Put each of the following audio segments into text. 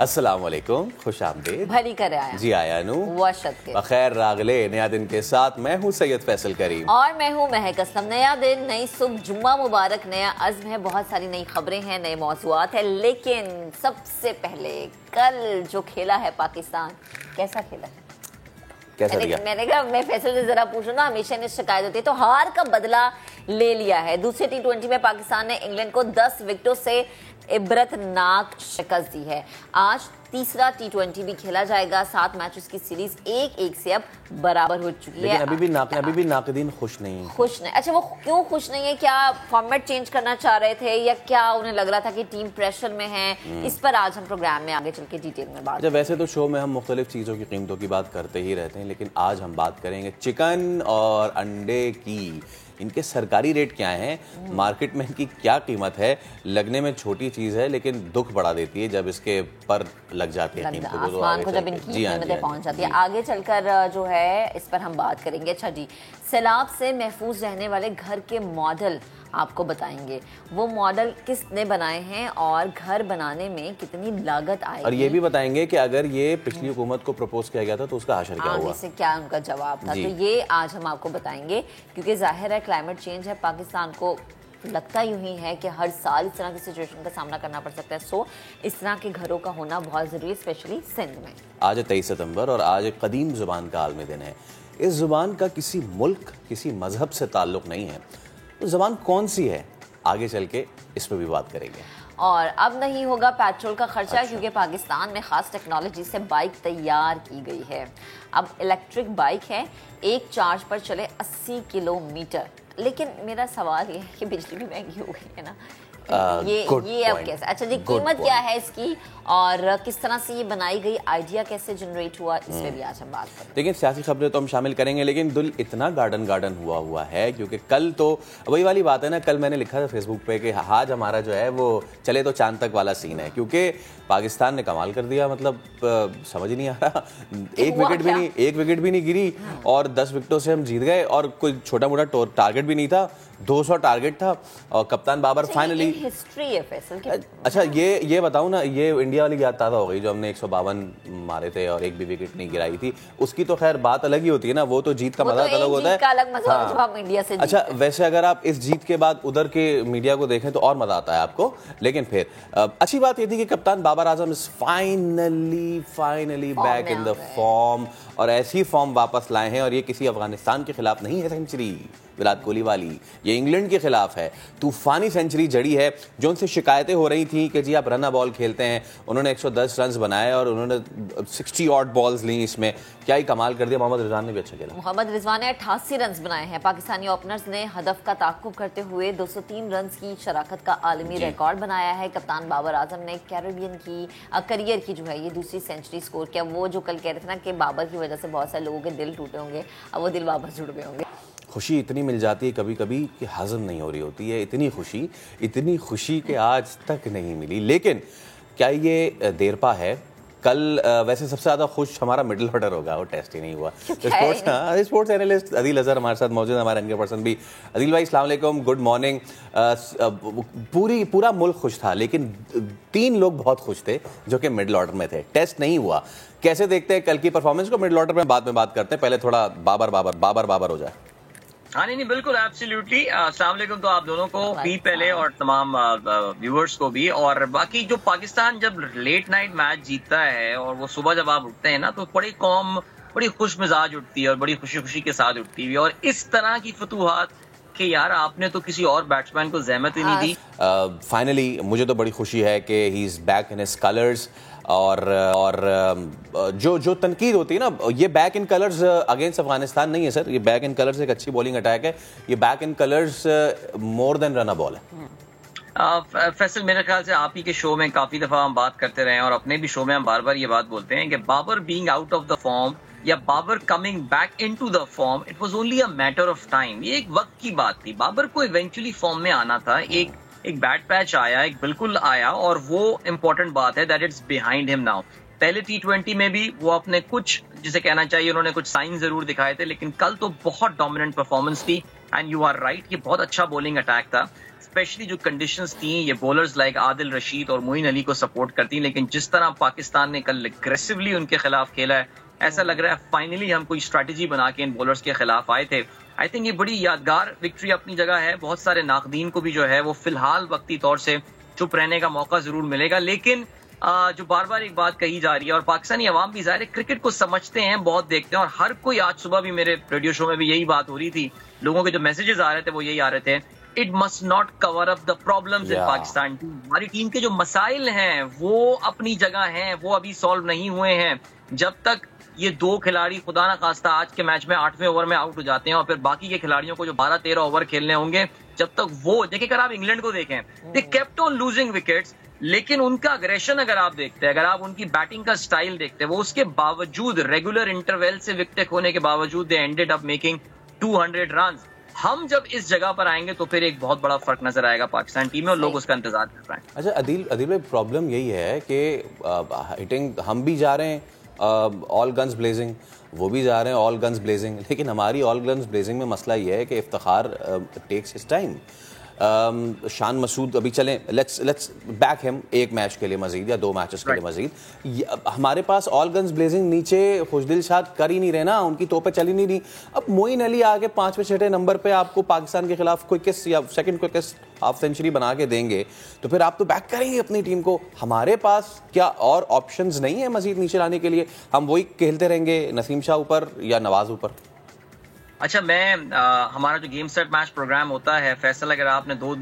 अस्सलाम वालेकुम, खुश आमदीद। भली करे आया जी आया नू खैर रागले। नया दिन के साथ मैं हूँ सैयद फैसल करीम और मैं हूँ महक असलम। नया दिन, नई सुबह, जुम्मा मुबारक, नया अज़्म है, बहुत सारी नई खबरें हैं, नए मौज़ूआत है। लेकिन सबसे पहले कल जो खेला है पाकिस्तान, कैसा खेला है? मैंने कहा मैं फैसल से जरा पूछूं ना, हमेशा ने शिकायत होती है, तो हार का बदला ले लिया है। दूसरे T20 में पाकिस्तान ने इंग्लैंड को 10 विकेटों से इबरतनाक शिकस्त दी है। आज तीसरा T20 भी खेला जाएगा। 7 मैचेस की सीरीज 1-1 से अब बराबर हो चुकी है। अभी भी नाक़दीन खुश नहीं। अच्छा, वो क्यों खुश नहीं है? क्या फॉर्मेट चेंज करना चाह रहे थे या क्या उन्हें लग रहा था कि टीम प्रेशर में है? इस पर आज हम प्रोग्राम में आगे चल के डिटेल में बात करेंगे। वैसे तो शो में हम मुख्तलिफ चीज़ों की कीमतों की बात करते ही रहते हैं, लेकिन आज हम बात करेंगे चिकन और अंडे की। इनके सरकारी रेट क्या हैं, मार्केट में इनकी क्या कीमत है। लगने में छोटी चीज़ है लेकिन दुख बढ़ा देती है जब इसके पर लग जाती है आसमान को, जब इनकी कीमतें पहुंच जाती है। आगे चलकर जो है इस पर हम बात करेंगे। अच्छा जी, सैलाब से महफूज रहने वाले घर के मॉडल आपको बताएंगे। वो मॉडल किसने बनाए हैं और घर बनाने में कितनी लागत आएगी, और ये भी बताएंगे कि अगर ये पिछली हुकूमत को प्रपोज किया गया था तो उसका हशर क्या हुआ, से क्या उनका जवाब था। तो ये आज हम आपको बताएंगे, क्योंकि जाहिर है क्लाइमेट चेंज है, पाकिस्तान को लगता यूं ही है कि हर साल इस तरह की सिचुएशन का सामना करना पड़ सकता है। सो इस तरह के घरों का होना बहुत ज़रूरी है, स्पेशली सिंध में। आज 23 सितंबर और आज एक कदीम ज़ुबान का आलमी दिन है। इस ज़ुबान का किसी मुल्क, किसी मजहब से ताल्लुक़ नहीं है। तो ज़बान कौन सी है, आगे चल के इस पर भी बात करेंगे। और अब नहीं होगा पेट्रोल का खर्चा, क्योंकि पाकिस्तान में ख़ास टेक्नोलॉजी से बाइक तैयार की गई है। अब इलेक्ट्रिक बाइक है, एक चार्ज पर चले 80 किलोमीटर। लेकिन मेरा सवाल ये है कि बिजली भी महंगी हो गई है ना, ये अब कैसे? अच्छा जी, कीमत क्या है इसकी और किस तरह से ये बनाई गई, आइडिया कैसे जनरेट हुआ, इस पे भी आज हम बात करेंगे। लेकिन सियासी खबरें तो हम शामिल करेंगे, लेकिन दिल इतना गार्डन हुआ है क्योंकि कल तो वही वाली बात है ना, कल मैंने लिखा था फेसबुक पे कि आज हमारा जो है वो चले तो चांद तक वाला सीन है, क्योंकि पाकिस्तान ने कमाल कर दिया। मतलब समझ नहीं आ रहा, एक विकेट भी नहीं गिरी और 10 विकेटों से हम जीत गए, और कोई छोटा मोटा टारगेट भी नहीं था, 200 टारगेट था। और कप्तान बाबर फाइनली हिस्ट्री है फैसल। अच्छा, ये बताऊं ना, ये इंडिया वाली याद ताज़ा हो गई जो हमने 152 मारे थे और एक भी विकेट नहीं गिराई थी। उसकी तो खैर बात अलग ही होती है ना, वो तो जीत का मजा अलग होता है, अलग मजा जब हम इंडिया से। अच्छा, वैसे अगर आप इस जीत के बाद उधर के मीडिया को देखें तो और मजा आता है आपको। लेकिन फिर अच्छी बात ये थी कि कप्तान Babar Azam is finally back in the form, और ऐसी फॉर्म वापस लाए हैं। और ये किसी अफगानिस्तान के खिलाफ नहीं है सेंचुरी विराट कोहली वाली, ये इंग्लैंड के खिलाफ है। तूफानी सेंचुरी जड़ी है। जो उनसे शिकायतें हो रही थी कि जी आप रन बॉल खेलते हैं, उन्होंने 110 रन बनाए और उन्होंने 60 ऑड बॉल्स ली। इसमें क्या ही कमाल कर दिया। मोहम्मद रिजवान ने भी अच्छा खेला। मोहम्मद रिजवान ने 88 रन बनाए हैं। पाकिस्तानी ओपनर्स ने हदफ का ताक़ुब करते हुए 203 रन की शराकत का आलमी रिकॉर्ड बनाया है। कप्तान बाबर आजम ने कैरेबियन की करियर की जो है ये दूसरी सेंचुरी स्कोर किया। वो जो कल कह रहे थे ना कि बाबर की वजह से बहुत सारे लोगों के दिल टूटे होंगे, अब वो दिल वापस जुड़ गए होंगे। खुशी इतनी मिल जाती है कभी कभी कि हजम नहीं हो रही होती है। इतनी खुशी कि आज तक नहीं मिली। लेकिन क्या ये देरपा है? कल वैसे सबसे ज़्यादा खुश हमारा मिडिल ऑर्डर होगा, वो टेस्ट ही नहीं हुआ। स्पोर्ट्स एनालिस्ट अदील अजहर हमारे साथ मौजूद है, हमारे अनके पर्सन भी। अदील भाई अस्सलाम वालेकुम, गुड मॉर्निंग। पूरा मुल्क खुश था, लेकिन 3 लोग बहुत खुश थे जो कि मिडिल ऑर्डर में थे। टेस्ट नहीं हुआ। कैसे देखते हैं कल की परफॉर्मेंस को? मिडिल ऑर्डर में बाद में बात करते हैं, पहले थोड़ा बाबर हो जाए। हाँ नहीं बिल्कुल, एब्सोल्युटली। अस्सलाम वालेकुम तो आप दोनों को भी पहले और तमाम व्यूअर्स को भी। और बाकी जो पाकिस्तान जब लेट नाइट मैच जीतता है और वो सुबह जब आप उठते हैं ना, तो बड़ी कौम बड़ी खुश मिजाज उठती है और बड़ी खुशी के साथ उठती है। और इस तरह की फतूहात कि यार आपने तो किसी और बैट्समैन को जहमत ही नहीं दी। फाइनली मुझे तो बड़ी खुशी है कि he is back in his colours. और जो तनकीद होती है ना, ये back in colours against Afghanistan नहीं है सर, ये बैक इन कलर्स एक अच्छी बॉलिंग अटैक है। ये back in colours more than run a ball है। फैसल, मेरे ख्याल से आप ही के शो में काफी दफा हम बात करते रहे हैं और अपने भी शो में हम बार बार ये बात बोलते हैं कि Babar being out of the form या Babar coming back into the form, it was only a matter of time. ये एक वक्त की बात थी। बाबर को इवेंचुअली फॉर्म में आना था। एक बैड पैच आया, एक बिल्कुल आया, और वो इंपॉर्टेंट बात है that it's behind him now. पहले T20 में भी वो अपने कुछ, जिसे कहना चाहिए, उन्होंने कुछ साइन जरूर दिखाए थे, लेकिन कल तो बहुत डोमिनेंट परफॉर्मेंस थी। एंड यू आर राइट, ये बहुत अच्छा बॉलिंग अटैक था, स्पेशली जो कंडीशंस थी ये बॉलर्स लाइक आदिल रशीद और मोइन अली को सपोर्ट करती, लेकिन जिस तरह पाकिस्तान ने कल एग्रेसिवली उनके खिलाफ खेला है, ऐसा लग रहा है फाइनली हम कोई स्ट्रैटेजी बना के इन बॉलर्स के खिलाफ आए थे। आई थिंक ये बड़ी यादगार विक्ट्री अपनी जगह है। बहुत सारे नाकदीन को भी जो है वो फिलहाल वक्ती तौर से चुप रहने का मौका जरूर मिलेगा, लेकिन जो बार बार एक बात कही जा रही है, और पाकिस्तानी अवाम भी ज़ाहिर है क्रिकेट को समझते हैं, बहुत देखते हैं, और हर कोई, आज सुबह भी मेरे रेडियो शो में भी यही बात हो रही थी, लोगों के जो मैसेजेस आ रहे थे वो यही आ रहे थे, it must not cover up the problems in Pakistan team. हमारी टीम के जो मसाइल हैं वो अपनी जगह हैं, वो अभी सॉल्व नहीं हुए हैं। जब तक ये दो खिलाड़ी खुदा ना खास्ता आज के मैच में 8वें ओवर में आउट हो जाते हैं और फिर बाकी के खिलाड़ियों को जो 12-13 ओवर खेलने होंगे, जब तक वो देखिए, अगर आप इंग्लैंड को देखें, they kept on losing wickets, लेकिन उनका अग्रेशन अगर आप देखते हैं, अगर आप उनकी बैटिंग का स्टाइल देखते हैं, वो उसके बावजूद रेगुलर इंटरवल से विकेट खोने के बावजूद they ended up making 200 run. हम जब इस जगह पर आएंगे तो फिर एक बहुत बड़ा फर्क नजर आएगा पाकिस्तान टीम में, और लोग उसका इंतजार कर रहे हैं। अच्छा अदील भाई, प्रॉब्लम यही है कि हिटिंग हम भी जा रहे हैं ऑल गन्स ब्लेजिंग, वो भी जा रहे हैं ऑल गन्स ब्लेजिंग, लेकिन हमारी ऑल गन्स ब्लेजिंग में मसला ये है कि Iftikhar takes his time. Shan Masood अभी चलें, लेट्स बैक हिम एक मैच के लिए मजीद या 2 मैचेस के लिए मजीद। हमारे पास ऑल गन्स ब्लेजिंग नीचे खुशदिल शाह कर ही नहीं रहे ना, उनकी तोपें चली नहीं रही। अब मोइन अली आके 5वें-6वें नंबर पे आपको पाकिस्तान के खिलाफ क्विकेस्ट या सेकंड क्विकेस्ट हाफ सेंचुरी बना के देंगे, तो फिर आप तो बैक करेंगे अपनी टीम को। हमारे पास क्या और ऑप्शंस नहीं है मजीद नीचे लाने के लिए? हम वही खेलते रहेंगे, नसीम शाह ऊपर या नवाज ऊपर? अच्छा, हमारा जो गेम सेट मैच प्रोग्राम होता है फैसल, अगर आपने 3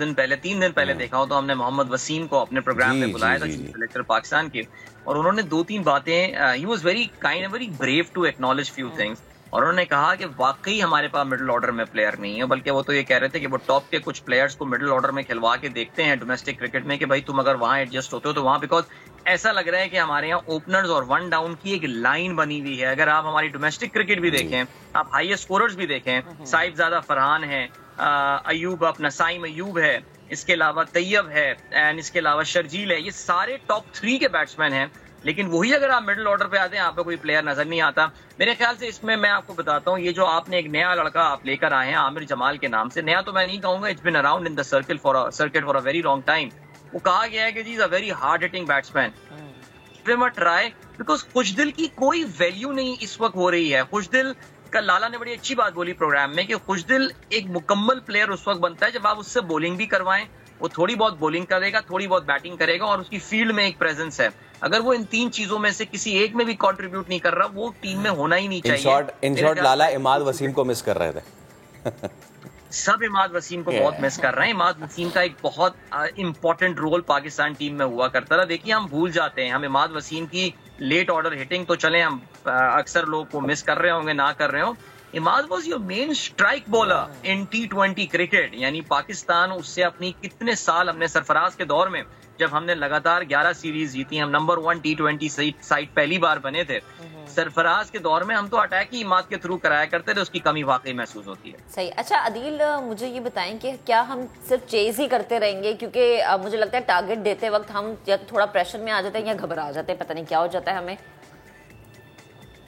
दिन पहले देखा हो तो हमने मोहम्मद वसीम को अपने प्रोग्राम में बुलाया था, चीफ सेलेक्टर पाकिस्तान के, और उन्होंने 2-3 बातें, he was very kind, very brave to acknowledge few things, और उन्होंने कहा कि वाकई हमारे पास मिडिल ऑर्डर में प्लेयर नहीं है, बल्कि वो तो ये कह रहे थे कि वो टॉप के कुछ प्लेयर्स को मिडिल ऑर्डर में खिलवा के देखते हैं डोमेस्टिक क्रिकेट में कि भाई तुम अगर वहां एडजस्ट होते हो तो वहां, बिकॉज ऐसा लग रहा है कि हमारे यहाँ ओपनर्स और 1 डाउन की एक लाइन बनी हुई है। अगर आप हमारी डोमेस्टिक क्रिकेट भी देखें, आप हाईएस्ट स्कोरर्स भी देखें, साहिबजादा फरहान है, अयूब अपना साइम अयूब है, इसके अलावा तैयब है, एंड इसके अलावा शर्जील है, ये सारे टॉप 3 के बैट्समैन हैं, लेकिन वही अगर आप मिडिल ऑर्डर पे आते हैं, आपको कोई प्लेयर नजर नहीं आता। मेरे ख्याल से इसमें मैं आपको बताता हूँ, ये जो आपने एक नया लड़का आप लेकर आए हैं आमिर जमाल के नाम से, नया तो मैं नहीं कहूंगा, it's been around in the circuit for a very long time. वो कहा गया है कि G is a very hard hitting batsman, give him a try, because Khushdil की कोई वैल्यू नहीं इस वक्त हो रही है। खुशदिल का, लाला ने बड़ी अच्छी बात बोली प्रोग्राम में कि खुशदिल एक मुकम्मल प्लेयर उस वक्त बनता है जब आप उससे बॉलिंग भी करवाएं, वो थोड़ी बहुत बॉलिंग करेगा, थोड़ी बहुत बैटिंग करेगा, और उसकी फील्ड में एक प्रेजेंस है। अगर वो इन 3 चीजों में से किसी एक में भी कंट्रीब्यूट नहीं कर रहा, वो टीम में होना ही नहीं चाहिए। इन शॉर्ट लाला इमाद वसीम को मिस कर रहे थे। सब इमाद वसीम को बहुत मिस कर रहे हैं। इमाद वसीम का एक बहुत इंपॉर्टेंट रोल पाकिस्तान टीम में हुआ करता था। देखिए, हम भूल जाते हैं, हम इमाद वसीम की लेट ऑर्डर हिटिंग तो चले, हम अक्सर लोग को मिस कर रहे होंगे, ना कर रहे हो, Imad was your main strike bowler in T20 cricket. यानी पाकिस्तान उससे अपनी कितने साल, हमने सरफराज के दौर में जब हमने लगातार 11 सीरीज जीती, हम नंबर 1 T20 साइड पहली बार बने थे, सरफराज के दौर में हम तो अटैक ही इमाद के थ्रू कराया करते थे, उसकी कमी वाकई महसूस होती है। सही। अच्छा अदील, मुझे ये बताएं कि क्या हम सिर्फ चेज ही करते रहेंगे? क्योंकि मुझे लगता है टारगेट देते वक्त हम या थोड़ा प्रेशर में आ जाते हैं या घबरा जाते हैं, पता नहीं क्या हो जाता है हमें।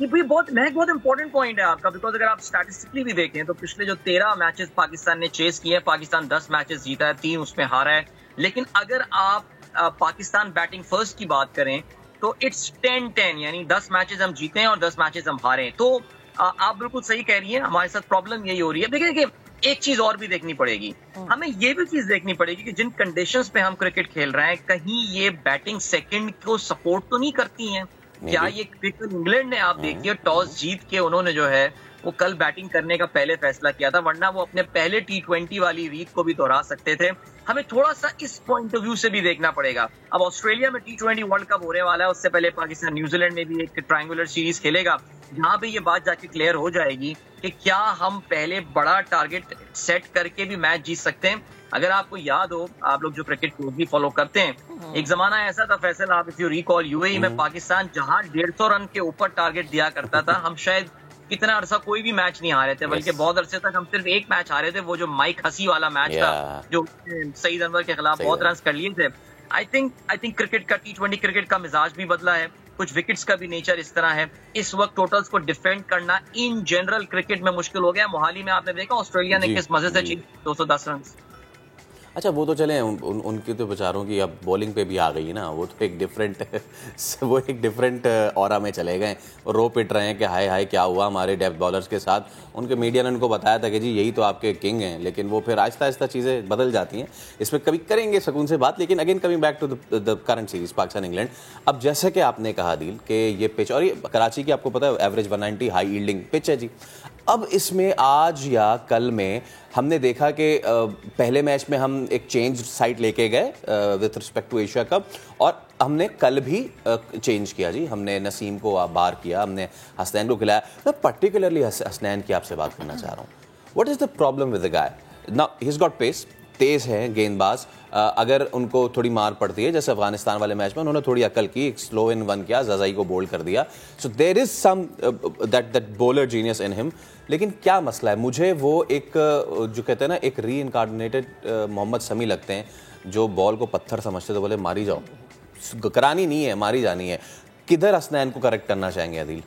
ये बहुत इंपॉर्टेंट पॉइंट है आपका, बिकॉज अगर आप स्टैटिस्टिकली भी देखें तो पिछले जो 13 मैचेस पाकिस्तान ने चेस किए हैं, पाकिस्तान 10 मैचेस जीता है, 3 उसमें हारा है। लेकिन अगर आप पाकिस्तान बैटिंग फर्स्ट की बात करें तो इट्स 10-10, यानी 10 मैचेस हम जीते हैं और 10 मैचेस हम हारे हैं। तो आप बिल्कुल सही कह रही हैं, हमारे साथ प्रॉब्लम यही हो रही है। देखिए, एक चीज और भी देखनी पड़ेगी, हमें ये भी चीज देखनी पड़ेगी कि जिन कंडीशंस पे हम क्रिकेट खेल रहे हैं, कहीं ये बैटिंग सेकंड को सपोर्ट तो नहीं करती हैं। क्या ये क्रिकेट, इंग्लैंड ने आप देखिए टॉस जीत के उन्होंने जो है वो कल बैटिंग करने का पहले फैसला किया था, वरना वो अपने पहले T20 वाली रीत को भी दोहरा सकते थे। हमें थोड़ा सा इस पॉइंट ऑफ व्यू से भी देखना पड़ेगा। अब ऑस्ट्रेलिया में T20 वर्ल्ड कप होने वाला है, उससे पहले पाकिस्तान न्यूजीलैंड में भी एक ट्रायंगुलर सीरीज खेलेगा, जहां पे ये बात जाके क्लियर हो जाएगी कि क्या हम पहले बड़ा टारगेट सेट करके भी मैच जीत सकते हैं। अगर आपको याद हो, आप लोग जो क्रिकेट को भी फॉलो करते हैं, एक जमाना ऐसा था फैसल, आप इफ यू रिकॉल, यूएई में पाकिस्तान जहां 150 रन के ऊपर टारगेट दिया करता था, हम शायद कितना अरसा कोई भी मैच नहीं हारे थे, बल्कि बहुत अरसे तक हम सिर्फ एक मैच हारे थे, वो जो माइक हसी वाला मैच था, जो सईद अनवर के खिलाफ बहुत रन कर लिए थे। आई थिंक क्रिकेट का T20 क्रिकेट का मिजाज भी बदला है, कुछ विकेट्स का भी नेचर इस तरह है। इस वक्त टोटल्स को डिफेंड करना इन जनरल क्रिकेट में मुश्किल हो गया। मोहाली में आपने देखा ऑस्ट्रेलिया ने किस मजे से जीती 210 रन। अच्छा वो तो चले उनकी तो बेचारों की अब बॉलिंग पे भी आ गई ना, वो तो एक डिफरेंट ऑरा में चले गए और रो पिट रहे हैं कि हाय हाय क्या हुआ हमारे डेप्थ बॉलर्स के साथ। उनके मीडिया ने उनको बताया था कि जी यही तो आपके किंग हैं, लेकिन वो फिर आहिस्ता आहिस्ता चीज़ें बदल जाती हैं। इसमें कभी करेंगे सुकून से बात, लेकिन again coming back to the current series Pakistan England. अब जैसे कि आपने कहा दिल कि ये पिच, और ये कराची की आपको पता है एवरेज 190 हाई यील्डिंग पिच है जी। अब इसमें आज या कल में हमने देखा कि पहले मैच में हम एक चेंज साइड लेके गए with respect to Asia cup, और हमने कल भी चेंज किया जी। हमने नसीम को बाहर किया, हमने हसनैन को खिलाया। मैं पर्टिकुलरली हसनैन की आपसे बात करना चाह रहा हूँ। What is the problem with the guy? Now he has got pace, तेज़ है गेंदबाज। अगर उनको थोड़ी मार पड़ती है, जैसे अफगानिस्तान वाले मैच में उन्होंने थोड़ी अकल की, एक स्लो इन वन किया, जज़ाई को बोल्ड कर दिया। So there is some that bowler genius in him. लेकिन क्या मसला है, मुझे वो एक जो कहते हैं ना एक री इनकार्डिनेटेड मोहम्मद शमी लगते हैं, जो बॉल को पत्थर समझते तो बोले मारी जाओ, करानी नहीं है, मारी जानी है। किधर हसनैन को करेक्ट करना चाहेंगे अदील?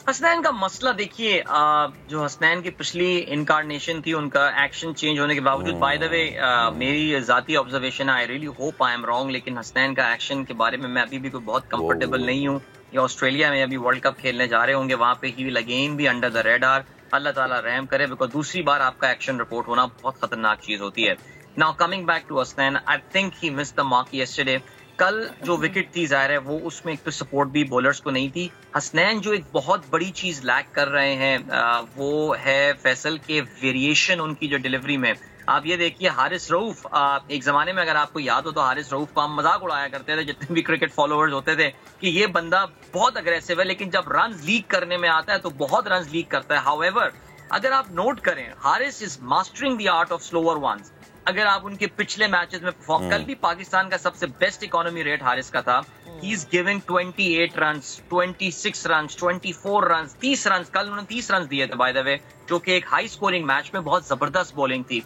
हसनैन का मसला देखिए, जो हसनैन की पिछली इनकारनेशन थी, उनका एक्शन चेंज होने के बावजूद, बाय द वे मेरी जाती observation, I really hope I am wrong, लेकिन हसनैन का एक्शन के बारे में मैं अभी भी कोई बहुत कंफर्टेबल नहीं हूँ। ये ऑस्ट्रेलिया में अभी वर्ल्ड कप खेलने जा रहे होंगे, वहां पे ही विल अगेन भी अंडर द रेडार। अल्लाह ताला रहम करे, बिकॉज दूसरी बार आपका एक्शन रिपोर्ट होना बहुत खतरनाक चीज होती है। Now coming back to Hasnain, I think he missed the mark yesterday. कल जो विकेट थी जाहिर है वो उसमें एक तो सपोर्ट भी बॉलर्स को नहीं थी। हसनैन जो एक बहुत बड़ी चीज लैक कर रहे हैं वो है फैसल के वेरिएशन उनकी जो डिलीवरी में। आप ये देखिए हारिस रऊफ, एक जमाने में अगर आपको याद हो तो हारिस रऊफ को हम मजाक उड़ाया करते थे जितने भी क्रिकेट फॉलोअर्स होते थे कि ये बंदा बहुत अग्रेसिव है, लेकिन जब रन लीक करने में आता है तो बहुत रन लीक करता है। हाउएवर अगर आप नोट करें, Haris is mastering the art of slower ones. अगर आप उनके पिछले मैचेस में परफॉर्म, कल भी पाकिस्तान का सबसे बेस्ट इकोनॉमी रेट हारिस का था। He is giving 28 run, 26 run, 24 run, 30 run. कल उन्होंने 30 रन दिए थे बाय द वे, जो कि एक हाई स्कोरिंग मैच में बहुत जबरदस्त बॉलिंग थी।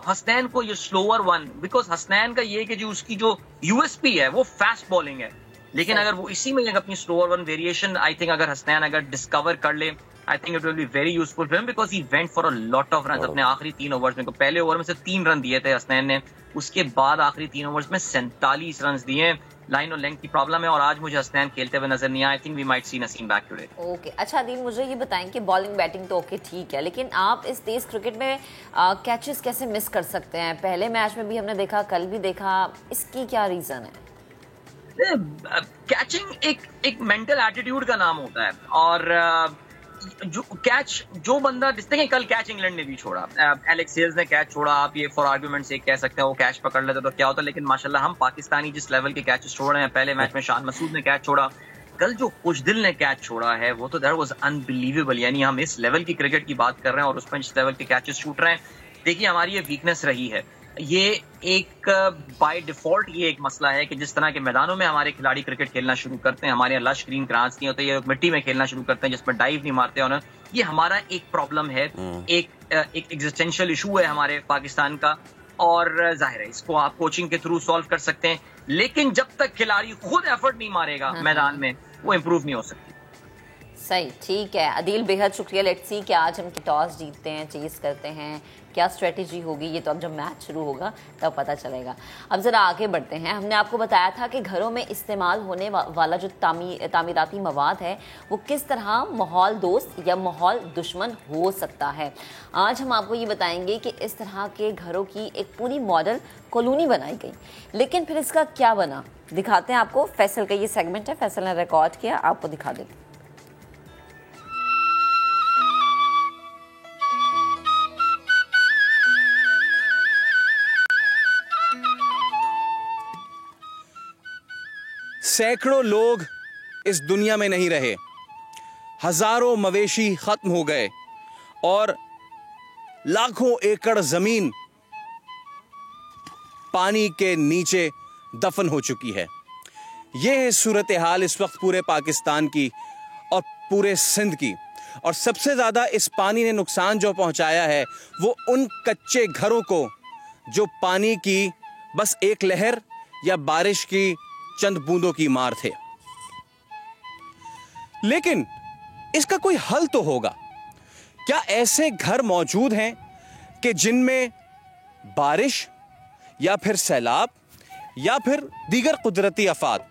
हसनैन को ये स्लोअर वन, बिकॉज हसनैन का ये कि जो उसकी जो यूएसपी है वो फास्ट बॉलिंग है, लेकिन अगर वो इसी में अपनी slower one variation, I think अगर हसनैन अगर डिस्कवर कर ले, I think it will be very useful for him, because he went for a lot of run अपने आखिरी 3 ओवर्स में। तो पहले ओवर में से 3 रन दिए थे हसनैन ने, उसके बाद आखिरी 3 ओवर्स में 47 रन दिए। लाइन और लेंथ की प्रॉब्लम है, और आज मुझे हसनैन खेलते हुए नजर नहीं आया। I think we might see Naseem back today. Okay, अच्छा अदील मुझे ये बताएं कि बॉलिंग बैटिंग तो ओके ठीक है, लेकिन आप इस तेज क्रिकेट में कैचेस कैसे मिस कर सकते हैं? पहले मैच में भी हमने देखा, कल भी देखा, इसकी क्या रीजन है? कैचिंग एक मेंटल एटीट्यूड का नाम होता है, और जो बंदा, देखिए कल कैच इंग्लैंड ने भी छोड़ा, एलेक्स हेल्स ने कैच छोड़ा। आप ये फॉर आर्गुमेंट से कह सकते हैं वो कैच पकड़ लेते तो क्या होता, लेकिन माशाल्लाह हम पाकिस्तानी जिस लेवल के कैचेस छोड़ रहे हैं, पहले मैच में शान मसूद ने कैच छोड़ा, कल जो खुशदिल ने कैच छोड़ा है वो तो दैट वाज अनबिलीवेबल। यानी हम इस लेवल की क्रिकेट की बात कर रहे हैं और उसमें जिस लेवल के कैचेस छूट रहे हैं, देखिए हमारी ये वीकनेस रही है। ये एक बाय डिफॉल्ट ये एक मसला है कि जिस तरह के मैदानों में हमारे खिलाड़ी क्रिकेट खेलना शुरू करते हैं, हमारे यहाँ लश ग्रीन ग्रास नहीं होते, ये मिट्टी में खेलना शुरू करते हैं जिसमें डाइव नहीं मारते हैं, ये हमारा एक प्रॉब्लम है, एक एग्जिस्टेंशियल इशू है हमारे पाकिस्तान का। और जाहिर है इसको आप कोचिंग के थ्रू सॉल्व कर सकते हैं, लेकिन जब तक खिलाड़ी खुद एफर्ट नहीं मारेगा मैदान में, वो इम्प्रूव नहीं हो सकती। सही, ठीक है अदील, बेहद शुक्रिया। लेट्स सी कि आज हम टॉस जीतते हैं, चेस करते हैं, क्या स्ट्रेटेजी होगी, ये तो अब जब मैच शुरू होगा तब पता चलेगा। अब ज़रा आगे बढ़ते हैं। हमने आपको बताया था कि घरों में इस्तेमाल होने वाला जो तामीराती मवाद है वो किस तरह माहौल दोस्त या माहौल दुश्मन हो सकता है। आज हम आपको ये बताएंगे कि इस तरह के घरों की एक पूरी मॉडल कॉलोनी बनाई गई, लेकिन फिर इसका क्या बना, दिखाते हैं आपको। फैसल का ये सेगमेंट है, फैसल ने रिकॉर्ड किया, आपको दिखा देते हैं। सैकड़ों लोग इस दुनिया में नहीं रहे, हजारों मवेशी खत्म हो गए और लाखों एकड़ जमीन पानी के नीचे दफन हो चुकी है। यह है सूरत हाल इस वक्त पूरे पाकिस्तान की और पूरे सिंध की। और सबसे ज्यादा इस पानी ने नुकसान जो पहुंचाया है वो उन कच्चे घरों को जो पानी की बस एक लहर या बारिश की चंद बूंदों की मार थे। लेकिन इसका कोई हल तो होगा। क्या ऐसे घर मौजूद हैं कि जिनमें बारिश या फिर सैलाब या फिर दीगर कुदरती आफात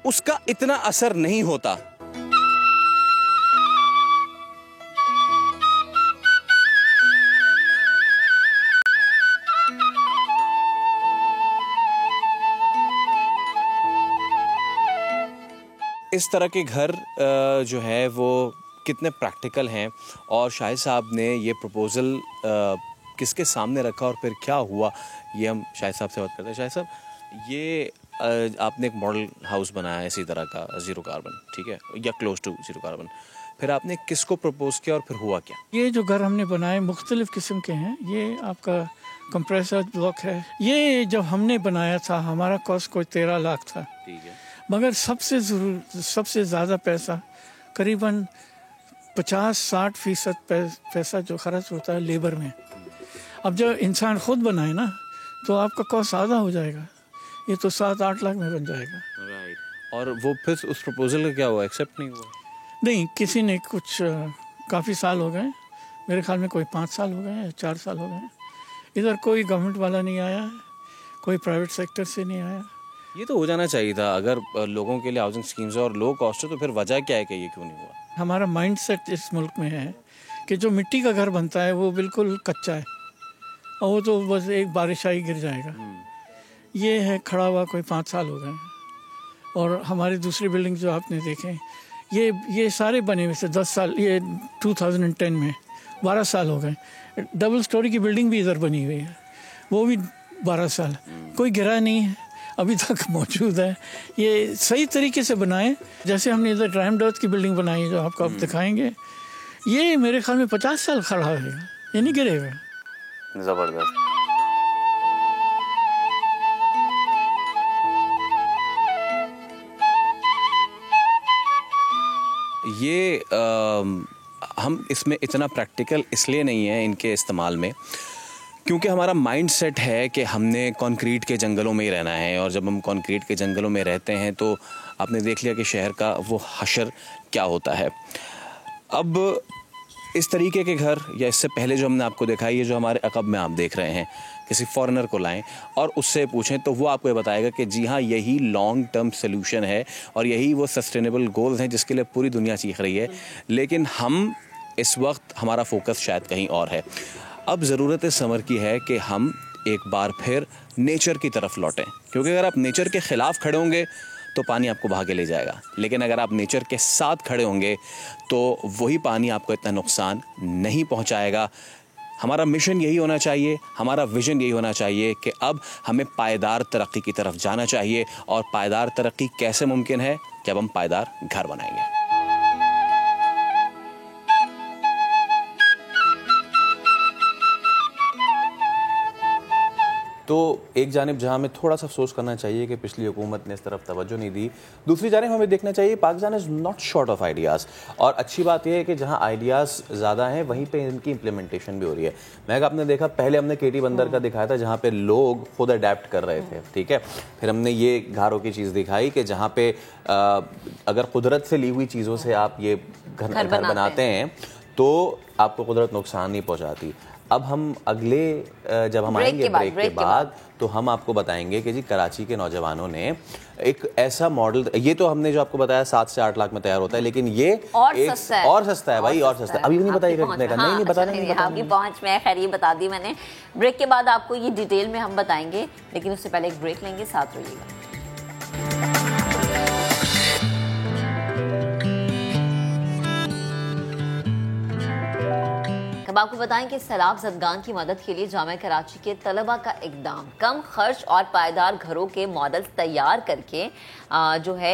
उसका इतना असर नहीं होता? इस तरह के घर जो है वो कितने प्रैक्टिकल हैं, और शाहिद साहब ने ये प्रपोज़ल किसके सामने रखा और फिर क्या हुआ, ये हम शाहिद साहब से बात करते हैं। शाहिद साहब, ये आपने एक मॉडल हाउस बनाया है इसी तरह का, ज़ीरो कार्बन, ठीक है, या क्लोज टू ज़ीरो कार्बन, फिर आपने किसको प्रपोज किया और फिर हुआ क्या? ये जो घर हमने बनाए मुख्तलिफ़ किस्म के हैं। ये आपका कंप्रेसर ब्लॉक है। ये जब हमने बनाया था हमारा कॉस्ट कोई 13 लाख था, ठीक है, मगर सबसे ज़्यादा पैसा करीबन 50-60% पैसा जो खर्च होता है लेबर में। अब जब इंसान खुद बनाए ना तो आपका कॉस्ट आधा हो जाएगा, ये तो 7-8 लाख में बन जाएगा। राइट। और वो फिर उस प्रपोजल का क्या हुआ, एक्सेप्ट नहीं हुआ? नहीं, किसी ने कुछ काफ़ी साल हो गए, मेरे ख्याल में कोई 5 साल हो गए या 4 साल हो गए, इधर कोई गवर्नमेंट वाला नहीं आया है, कोई प्राइवेट सेक्टर से नहीं आया। ये तो हो जाना चाहिए था। अगर लोगों के लिए हाउसिंग स्कीम्स है और लो कॉस्ट है तो फिर वजह क्या है कि ये क्यों नहीं हुआ? हमारा माइंडसेट इस मुल्क में है कि जो मिट्टी का घर बनता है वो बिल्कुल कच्चा है और वो तो बस एक बारिश आई गिर जाएगा। ये है खड़ा हुआ कोई 5 साल हो गए। और हमारी दूसरी बिल्डिंग जो आपने देखें ये सारे बने हुए से 10 साल, ये 2010 में 12 साल हो गए। डबल स्टोरी की बिल्डिंग भी इधर बनी हुई है, वो भी 12 साल, कोई गिरा नहीं है, अभी तक मौजूद है। ये सही तरीके से बनाए, जैसे हमने इधर ड्राइम डर्थ की बिल्डिंग बनाई है जो आपको आप दिखाएंगे, ये मेरे ख्याल में 50 साल खड़ा रहेगा, ये नहीं गिरेगा। जबरदस्त। ये हम इसमें इतना प्रैक्टिकल इसलिए नहीं है इनके इस्तेमाल में क्योंकि हमारा माइंड सेट है कि हमने कंक्रीट के जंगलों में ही रहना है, और जब हम कंक्रीट के जंगलों में रहते हैं तो आपने देख लिया कि शहर का वो हशर क्या होता है। अब इस तरीके के घर या इससे पहले जो हमने आपको देखा, ये जो हमारे अकब में आप देख रहे हैं, किसी फॉरेनर को लाएं और उससे पूछें तो वो आपको ये बताएगा कि जी हाँ, यही लॉन्ग टर्म सोल्यूशन है और यही वो सस्टेनेबल गोल्स हैं जिसके लिए पूरी दुनिया सीख रही है। लेकिन हम इस वक्त हमारा फोकस शायद कहीं और है। अब ज़रूरत इस समर की है कि हम एक बार फिर नेचर की तरफ लौटें, क्योंकि अगर आप नेचर के ख़िलाफ़ खड़े होंगे तो पानी आपको भागे ले जाएगा, लेकिन अगर आप नेचर के साथ खड़े होंगे तो वही पानी आपको इतना नुकसान नहीं पहुंचाएगा। हमारा मिशन यही होना चाहिए, हमारा विजन यही होना चाहिए कि अब हमें पायदार तरक्की की तरफ जाना चाहिए। और पायदार तरक्की कैसे मुमकिन है? जब हम पायदार घर बनाएंगे। तो एक जानिब जहां हमें थोड़ा सा अफसोस करना चाहिए कि पिछली हुकूमत ने इस तरफ तवज्जो नहीं दी, दूसरी जानिब हमें देखना चाहिए Pakistan is not short of ideas. और अच्छी बात यह है कि जहां आइडियाज़ ज़्यादा हैं वहीं पे इनकी इम्प्लीमेंटेशन भी हो रही है। मैं आपने देखा, पहले हमने केटी बंदर का दिखाया था जहाँ पे लोग खुद अडेप्ट कर रहे थे, ठीक है। फिर हमने ये घरों की चीज़ दिखाई कि जहाँ पे अगर कुदरत से ली हुई चीज़ों से आप ये घर बनाते हैं तो आपको कुदरत नुकसान नहीं पहुँचाती। अब हम अगले जब हम आएंगे ब्रेक के बाद तो हम आपको बताएंगे कि जी कराची के नौजवानों ने एक ऐसा मॉडल, ये तो हमने जो आपको बताया 7 से 8 लाख में तैयार होता है, लेकिन ये और सस्ता है भाई, और सस्ता है। अभी भी नहीं बताइएगा कितने का? नहीं बताने आपकी पहुंच में, खैर ये बता दी मैंने। ब्रेक के बाद आपको ये डिटेल में हम बताएंगे, लेकिन उससे पहले एक ब्रेक लेंगे, साथ रहिएगा। अब आपको बताएं कि सैलाब ज़दगान की मदद के लिए जामिया कराची के तलबा का इकदाम, कम खर्च और पायदार घरों के मॉडल्स तैयार करके जो है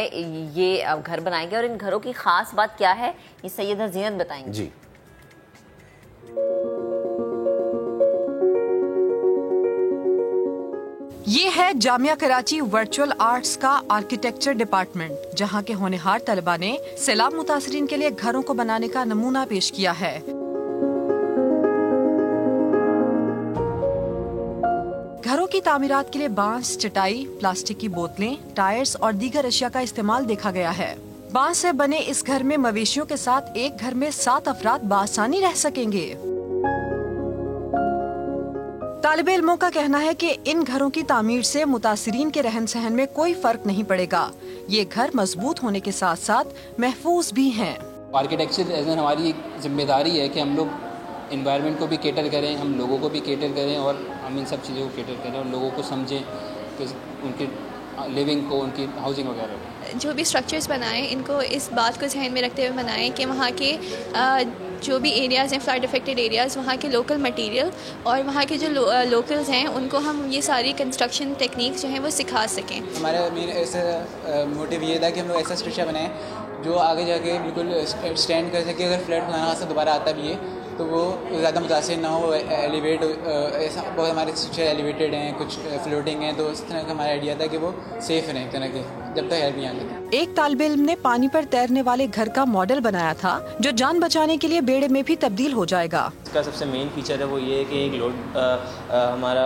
ये घर बनाएंगे। और इन घरों की खास बात क्या है, ये सैयदा ज़ीनत बताएंगे जी। ये है जामिया कराची वर्चुअल आर्ट्स का आर्किटेक्चर डिपार्टमेंट, जहां के होनहार तलबा ने सैलाब मुतासरीन के लिए घरों को बनाने का नमूना पेश किया है। घरों की तामीरात के लिए बांस, चटाई, प्लास्टिक की बोतलें, टायर्स और दीगर अशिया का इस्तेमाल देखा गया है। बांस से बने इस घर में मवेशियों के साथ एक घर में 7 अफराद बासानी रह सकेंगे। तालिबे इल्मों का कहना है कि इन घरों की तामीर से मुतासिरीन के रहन सहन में कोई फर्क नहीं पड़ेगा। ये घर मजबूत होने के साथ साथ महफूज भी हैं। आर्किटेक्चर एज एन हमारी एक जिम्मेदारी है कि हम लोग इन्वायरमेंट को भी केटर करें, हम लोगों को भी केटर करें और हम इन सब चीज़ों को केटर करें और लोगों को समझें कि उनकी लिविंग को, उनकी हाउसिंग वगैरह। जो भी स्ट्रक्चर्स बनाएं इनको इस बात को ध्यान में रखते हुए बनाएं कि वहाँ के जो भी एरियाज़ हैं फ्लड अफेक्टेड एरियाज़, वहाँ के लोकल मटेरियल और वहाँ के जो लोकल्स हैं उनको हम ये सारी कंस्ट्रक्शन टेक्निक्स जो हैं वो सिखा सकें। हमारा मेन ऐसा मोटिव ये था कि हम लोग ऐसा स्ट्रक्चर बनाएं जो आगे जाके बिल्कुल स्टैंड कर सके। अगर फ्लड खुदा से दोबारा आता भी है तो वो ज़्यादा मुतासिर ना हो, एलिवेट ऐसा। बहुत हमारे स्ट्रक्चर एलिवेटेड हैं, कुछ फ्लोटिंग हैं, तो इस तरह का हमारा आइडिया था कि वो सेफ रहें तरह के जब तक हेल्प नहीं आती। एक तालिबे इल्म ने पानी पर तैरने वाले घर का मॉडल बनाया था जो जान बचाने के लिए बेड़े में भी तब्दील हो जाएगा। इसका सबसे मेन फीचर है वो ये है कि एक लोड हमारा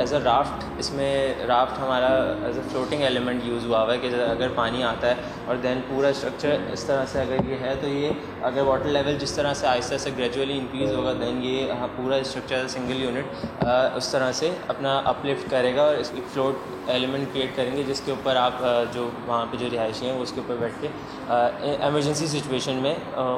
एज अ राफ्ट, इसमें राफ्ट हमारा as a floating element use हुआ हुआ है कि अगर पानी आता है और देन पूरा स्ट्रक्चर इस तरह से अगर ये है तो ये अगर वाटर लेवल जिस तरह से आहिस्ता से ग्रेजुअली इंक्रीज़ होगा देन ये पूरा स्ट्रक्चर सिंगल यूनिट उस तरह से अपना अपलिफ्ट करेगा और इसकी फ्लोट एलिमेंट क्रिएट करेंगे जिसके ऊपर आप जो वहाँ पे जो रिहायशी हैं उसके ऊपर बैठ के इमरजेंसी सिचुएशन में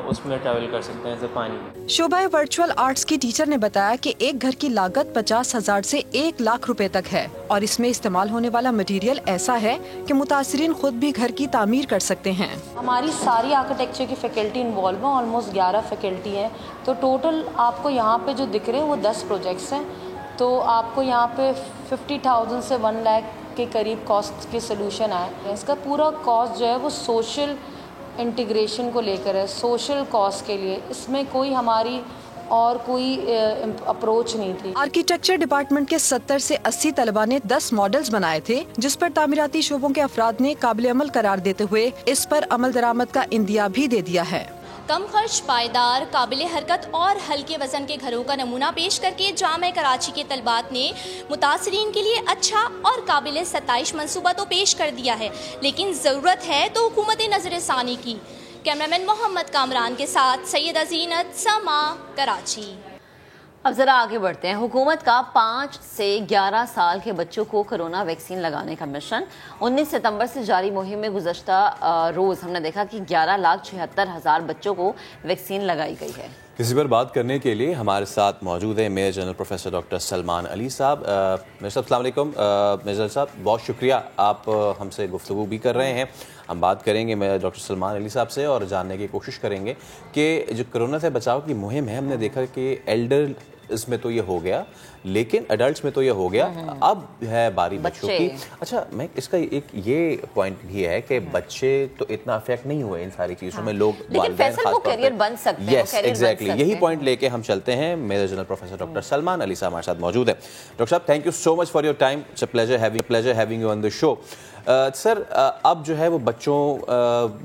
उसमें ट्रैवल कर सकते हैं जैसे पानी। शोभा वर्चुअल आर्ट्स की टीचर ने बताया कि एक घर की लागत 50,000 से 1 लाख रुपए तक है और इसमें इस्तेमाल होने वाला मटेरियल ऐसा है कि मुतासिरीन खुद भी घर की तामीर कर सकते हैं। हमारी सारी आर्किटेक्चर की फैकल्टी इन्वॉल्व है, ऑलमोस्ट 11 फैकल्टी है। तो टोटल आपको यहाँ पे जो दिख रहे हैं वो 10 प्रोजेक्ट्स हैं। तो आपको यहाँ पे 50,000 से 1 लाख के करीब कॉस्ट के सोल्यूशन आए। इसका पूरा कॉस्ट जो है वो सोशल इंटीग्रेशन को लेकर है, सोशल कॉस्ट के लिए। इसमें कोई हमारी और कोई अप्रोच नहीं थी। आर्किटेक्चर डिपार्टमेंट के 70 से 80 तलबा ने 10 मॉडल्स बनाए थे जिस पर तामीराती शोबों के अफराद ने काबिल अमल करार देते हुए इस पर अमल दरामद का इंदिया भी दे दिया है। कम खर्च, पायदार, काबिले हरकत और हल्के वजन के घरों का नमूना पेश करके जामे कराची के तलबात ने मुतासरीन के लिए अच्छा और काबिले सताइश मंसूबा तो पेश कर दिया है, लेकिन ज़रूरत है तो हुकूमत नजर सानी की। कैमरामैन मोहम्मद कामरान के साथ सैयदा ज़ीनत, समा, कराची। अब ज़रा आगे बढ़ते हैं। हुकूमत का 5 से 11 साल के बच्चों को कोरोना वैक्सीन लगाने का मिशन। 19 सितंबर से जारी मुहिम में गुज़श्ता रोज़ हमने देखा कि 11,76,000 बच्चों को वैक्सीन लगाई गई है। इसी पर बात करने के लिए हमारे साथ मौजूद है major general professor doctor Salman Ali साहब। मेजर साहब अस्सलाम वालेकुम। मेजर साहब बहुत शुक्रिया, आप हमसे गुफ्तगू भी कर रहे हैं। हम बात करेंगे मेजर डॉक्टर सलमान अली साहब से और जानने की कोशिश करेंगे कि जो कोरोना से बचाव की मुहिम है, हमने देखा कि एल्डर इसमें तो ये हो गया, लेकिन एडल्ट्स में तो ये हो गया, अब है बारी बच्चों की। अच्छा, मैं इसका एक ये पॉइंट भी है कि बच्चे तो इतना अफेक्ट नहीं हुए इन सारी चीज़ों में, लोग लेकिन फैसल वो कैरियर बन सकते हैं। यस एग्जैक्टली, यही पॉइंट लेके हम चलते हैं। Major general professor doctor Salman Ali साहब हमारे साथ मौजूद है। डॉक्टर साहब, thank you so much for your time. It's a pleasure having you on the show. Sir, अब जो है वो बच्चों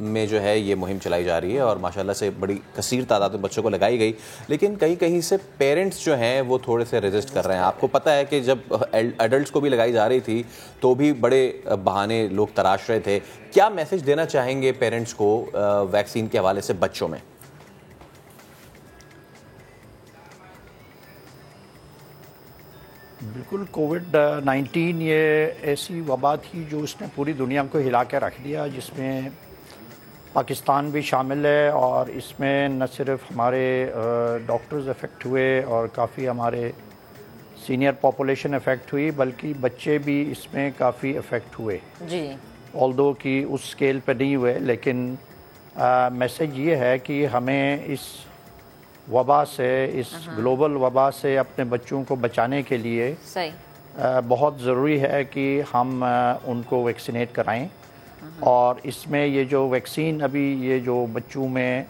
में जो है ये मुहिम चलाई जा रही है और माशाल्लाह से बड़ी कसीर तादाद में बच्चों को लगाई गई, लेकिन कहीं कहीं से पेरेंट्स जो हैं वो थोड़े से रेजिस्ट कर रहे हैं। आपको पता है कि जब एडल्ट्स को भी लगाई जा रही थी तो भी बड़े बहाने लोग तराश रहे थे। क्या मैसेज देना चाहेंगे पेरेंट्स को वैक्सीन के हवाले से बच्चों में? बिल्कुल, कोविड-19 ये ऐसी वबा थी जो उसने पूरी दुनिया को हिला के रख दिया, जिसमें पाकिस्तान भी शामिल है। और इसमें न सिर्फ हमारे डॉक्टर्स अफेक्ट हुए और काफ़ी हमारे सीनियर पॉपुलेशन अफेक्ट हुई, बल्कि बच्चे भी इसमें काफ़ी अफेक्ट हुए जी। ऑल्दो कि उस स्केल पे नहीं हुए, लेकिन मैसेज ये है कि हमें इस वबा से, इस ग्लोबल वबा से अपने बच्चों को बचाने के लिए बहुत ज़रूरी है कि हम उनको वैक्सीनेट कराएं। और इसमें ये जो वैक्सीन अभी ये जो बच्चों में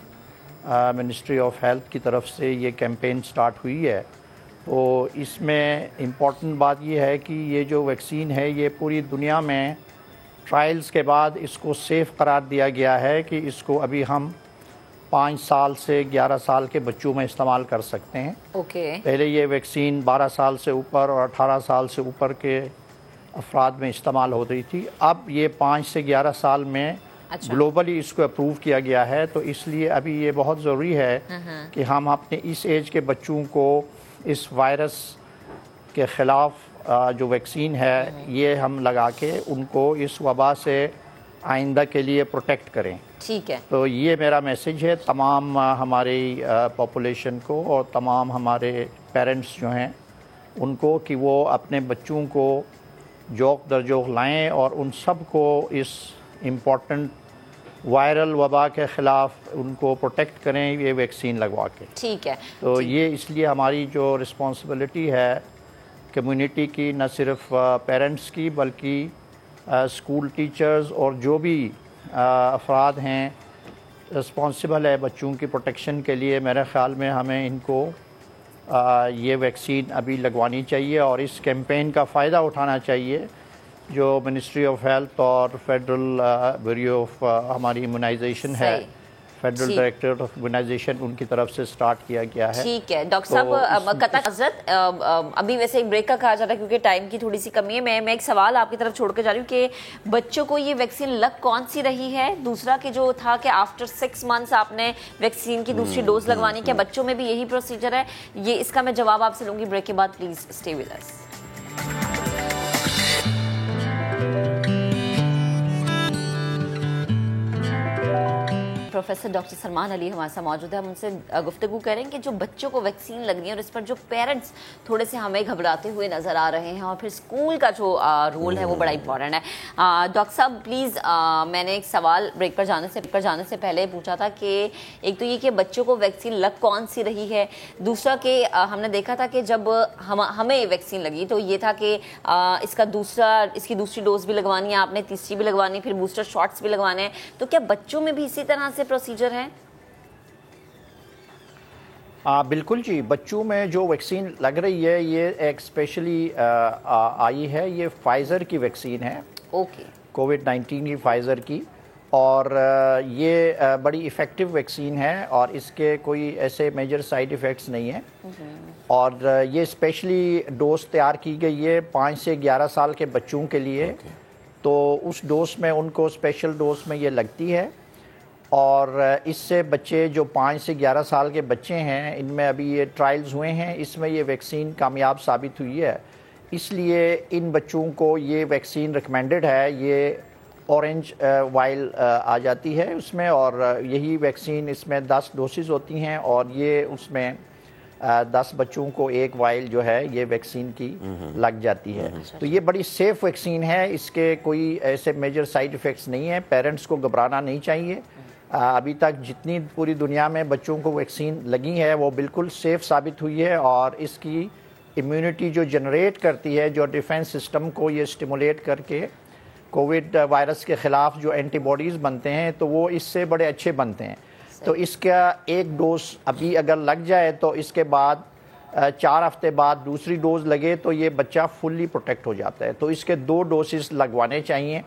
मिनिस्ट्री ऑफ हेल्थ की तरफ से ये कैंपेन स्टार्ट हुई है, तो इसमें इम्पॉर्टेंट बात ये है कि ये जो वैक्सीन है ये पूरी दुनिया में ट्रायल्स के बाद इसको सेफ़ करार दिया गया है कि इसको अभी हम 5 साल से 11 साल के बच्चों में इस्तेमाल कर सकते हैं। पहले ये वैक्सीन 12 साल से ऊपर और 18 साल से ऊपर के अफराद में इस्तेमाल हो रही थी। अब ये 5 से 11 साल में अच्छा। ग्लोबली इसको अप्रूव किया गया है। तो इसलिए अभी ये बहुत ज़रूरी है कि हम अपने इस एज के बच्चों को इस वायरस के ख़िलाफ़ जो वैक्सीन है ये हम लगा के उनको इस वबा से आइंदा के लिए प्रोटेक्ट करें। ठीक है। तो ये मेरा मैसेज है तमाम हमारी पॉपुलेशन को और तमाम हमारे पेरेंट्स जो हैं उनको कि वो अपने बच्चों को जोक दर जोक लाएँ और उन सब को इस इम्पॉर्टेंट वायरल वबा के ख़िलाफ़ उनको प्रोटेक्ट करें ये वैक्सीन लगवा के। ठीक है। तो ये इसलिए हमारी जो रिस्पॉन्सिबिलिटी है कम्युनिटी की, न सिर्फ पेरेंट्स की बल्कि स्कूल टीचर्स और जो भी अफराद हैं रिस्पॉन्सिबल है बच्चों की प्रोटेक्शन के लिए, मेरे ख़्याल में हमें इनको ये वैक्सीन अभी लगवानी चाहिए और इस कैंपेन का फ़ायदा उठाना चाहिए जो मिनिस्ट्री ऑफ हेल्थ और फेडरल ब्यूरो ऑफ हमारी इम्यूनाइजेशन है, फेडरल डायरेक्टरेट ऑफ इम्यूनाइजेशन, उनकी तरफ से स्टार्ट किया गया है। ठीक है डॉक्टर साहब, कतक हजरत अभी वैसे एक ब्रेक का कहा जा रहा है क्योंकि टाइम की थोड़ी सी कमी है। मैं एक सवाल आपकी तरफ छोड़ के जा रही हूँ कि बच्चों को ये वैक्सीन लग कौन सी रही है? दूसरा कि जो था कि आफ्टर 6 मंथ्स आपने वैक्सीन की दूसरी डोज लगवानी, क्या बच्चों में भी यही प्रोसीजर है? ये इसका मैं जवाब आपसे लूंगी ब्रेक के बाद। Please stay with us. Professor doctor Salman Ali हमारे साथ मौजूद है। हम उनसे गुफ्तगू करें कि जो बच्चों को वैक्सीन लग रही है और इस पर जो पेरेंट्स थोड़े से हमें घबराते हुए नज़र आ रहे हैं और फिर स्कूल का जो रोल है वो बड़ा इंपॉर्टेंट है। डॉक्टर साहब प्लीज़, मैंने एक सवाल ब्रेक पर जाने से पहले पूछा था कि एक तो ये कि बच्चों को वैक्सीन लग कौन सी रही है, दूसरा कि हमने देखा था कि जब हमें वैक्सीन लगी तो ये था कि इसकी दूसरी डोज भी लगवानी है आपने, तीसरी भी लगवानी, फिर बूस्टर शॉट्स भी लगवाने हैं। तो क्या बच्चों में भी इसी तरह से प्रोसीजर है? बिल्कुल जी, बच्चों में जो वैक्सीन लग रही है ये एक स्पेशली आई है, ये फाइज़र की वैक्सीन है। ओके। कोविड-19 की फाइज़र की, और ये बड़ी इफ़ेक्टिव वैक्सीन है और इसके कोई ऐसे मेजर साइड इफ़ेक्ट्स नहीं हैं। और ये स्पेशली डोज तैयार की गई है 5 से 11 साल के बच्चों के लिए। तो उस डोज में उनको स्पेशल डोज में ये लगती है और इससे बच्चे जो 5 से 11 साल के बच्चे हैं इनमें अभी ये ट्रायल्स हुए हैं, इसमें ये वैक्सीन कामयाब साबित हुई है। इसलिए इन बच्चों को ये वैक्सीन रिकमेंडेड है। ये ऑरेंज वाइल आ जाती है उसमें, और यही वैक्सीन इसमें 10 डोसेज होती हैं और ये उसमें 10 बच्चों को एक वाइल जो है ये वैक्सीन की लग जाती है। तो ये बड़ी सेफ वैक्सीन है, इसके कोई ऐसे मेजर साइड इफ़ेक्ट्स नहीं है। पेरेंट्स को घबराना नहीं चाहिए। अभी तक जितनी पूरी दुनिया में बच्चों को वैक्सीन लगी है वो बिल्कुल सेफ साबित हुई है और इसकी इम्यूनिटी जो जनरेट करती है, जो डिफेंस सिस्टम को ये स्टिमुलेट करके कोविड वायरस के ख़िलाफ़ जो एंटीबॉडीज़ बनते हैं तो वो इससे बड़े अच्छे बनते हैं। तो इसका एक डोज अभी अगर लग जाए तो इसके बाद 4 हफ्ते बाद दूसरी डोज लगे तो ये बच्चा फुल्ली प्रोटेक्ट हो जाता है। तो इसके 2 डोसेस लगवाने चाहिए।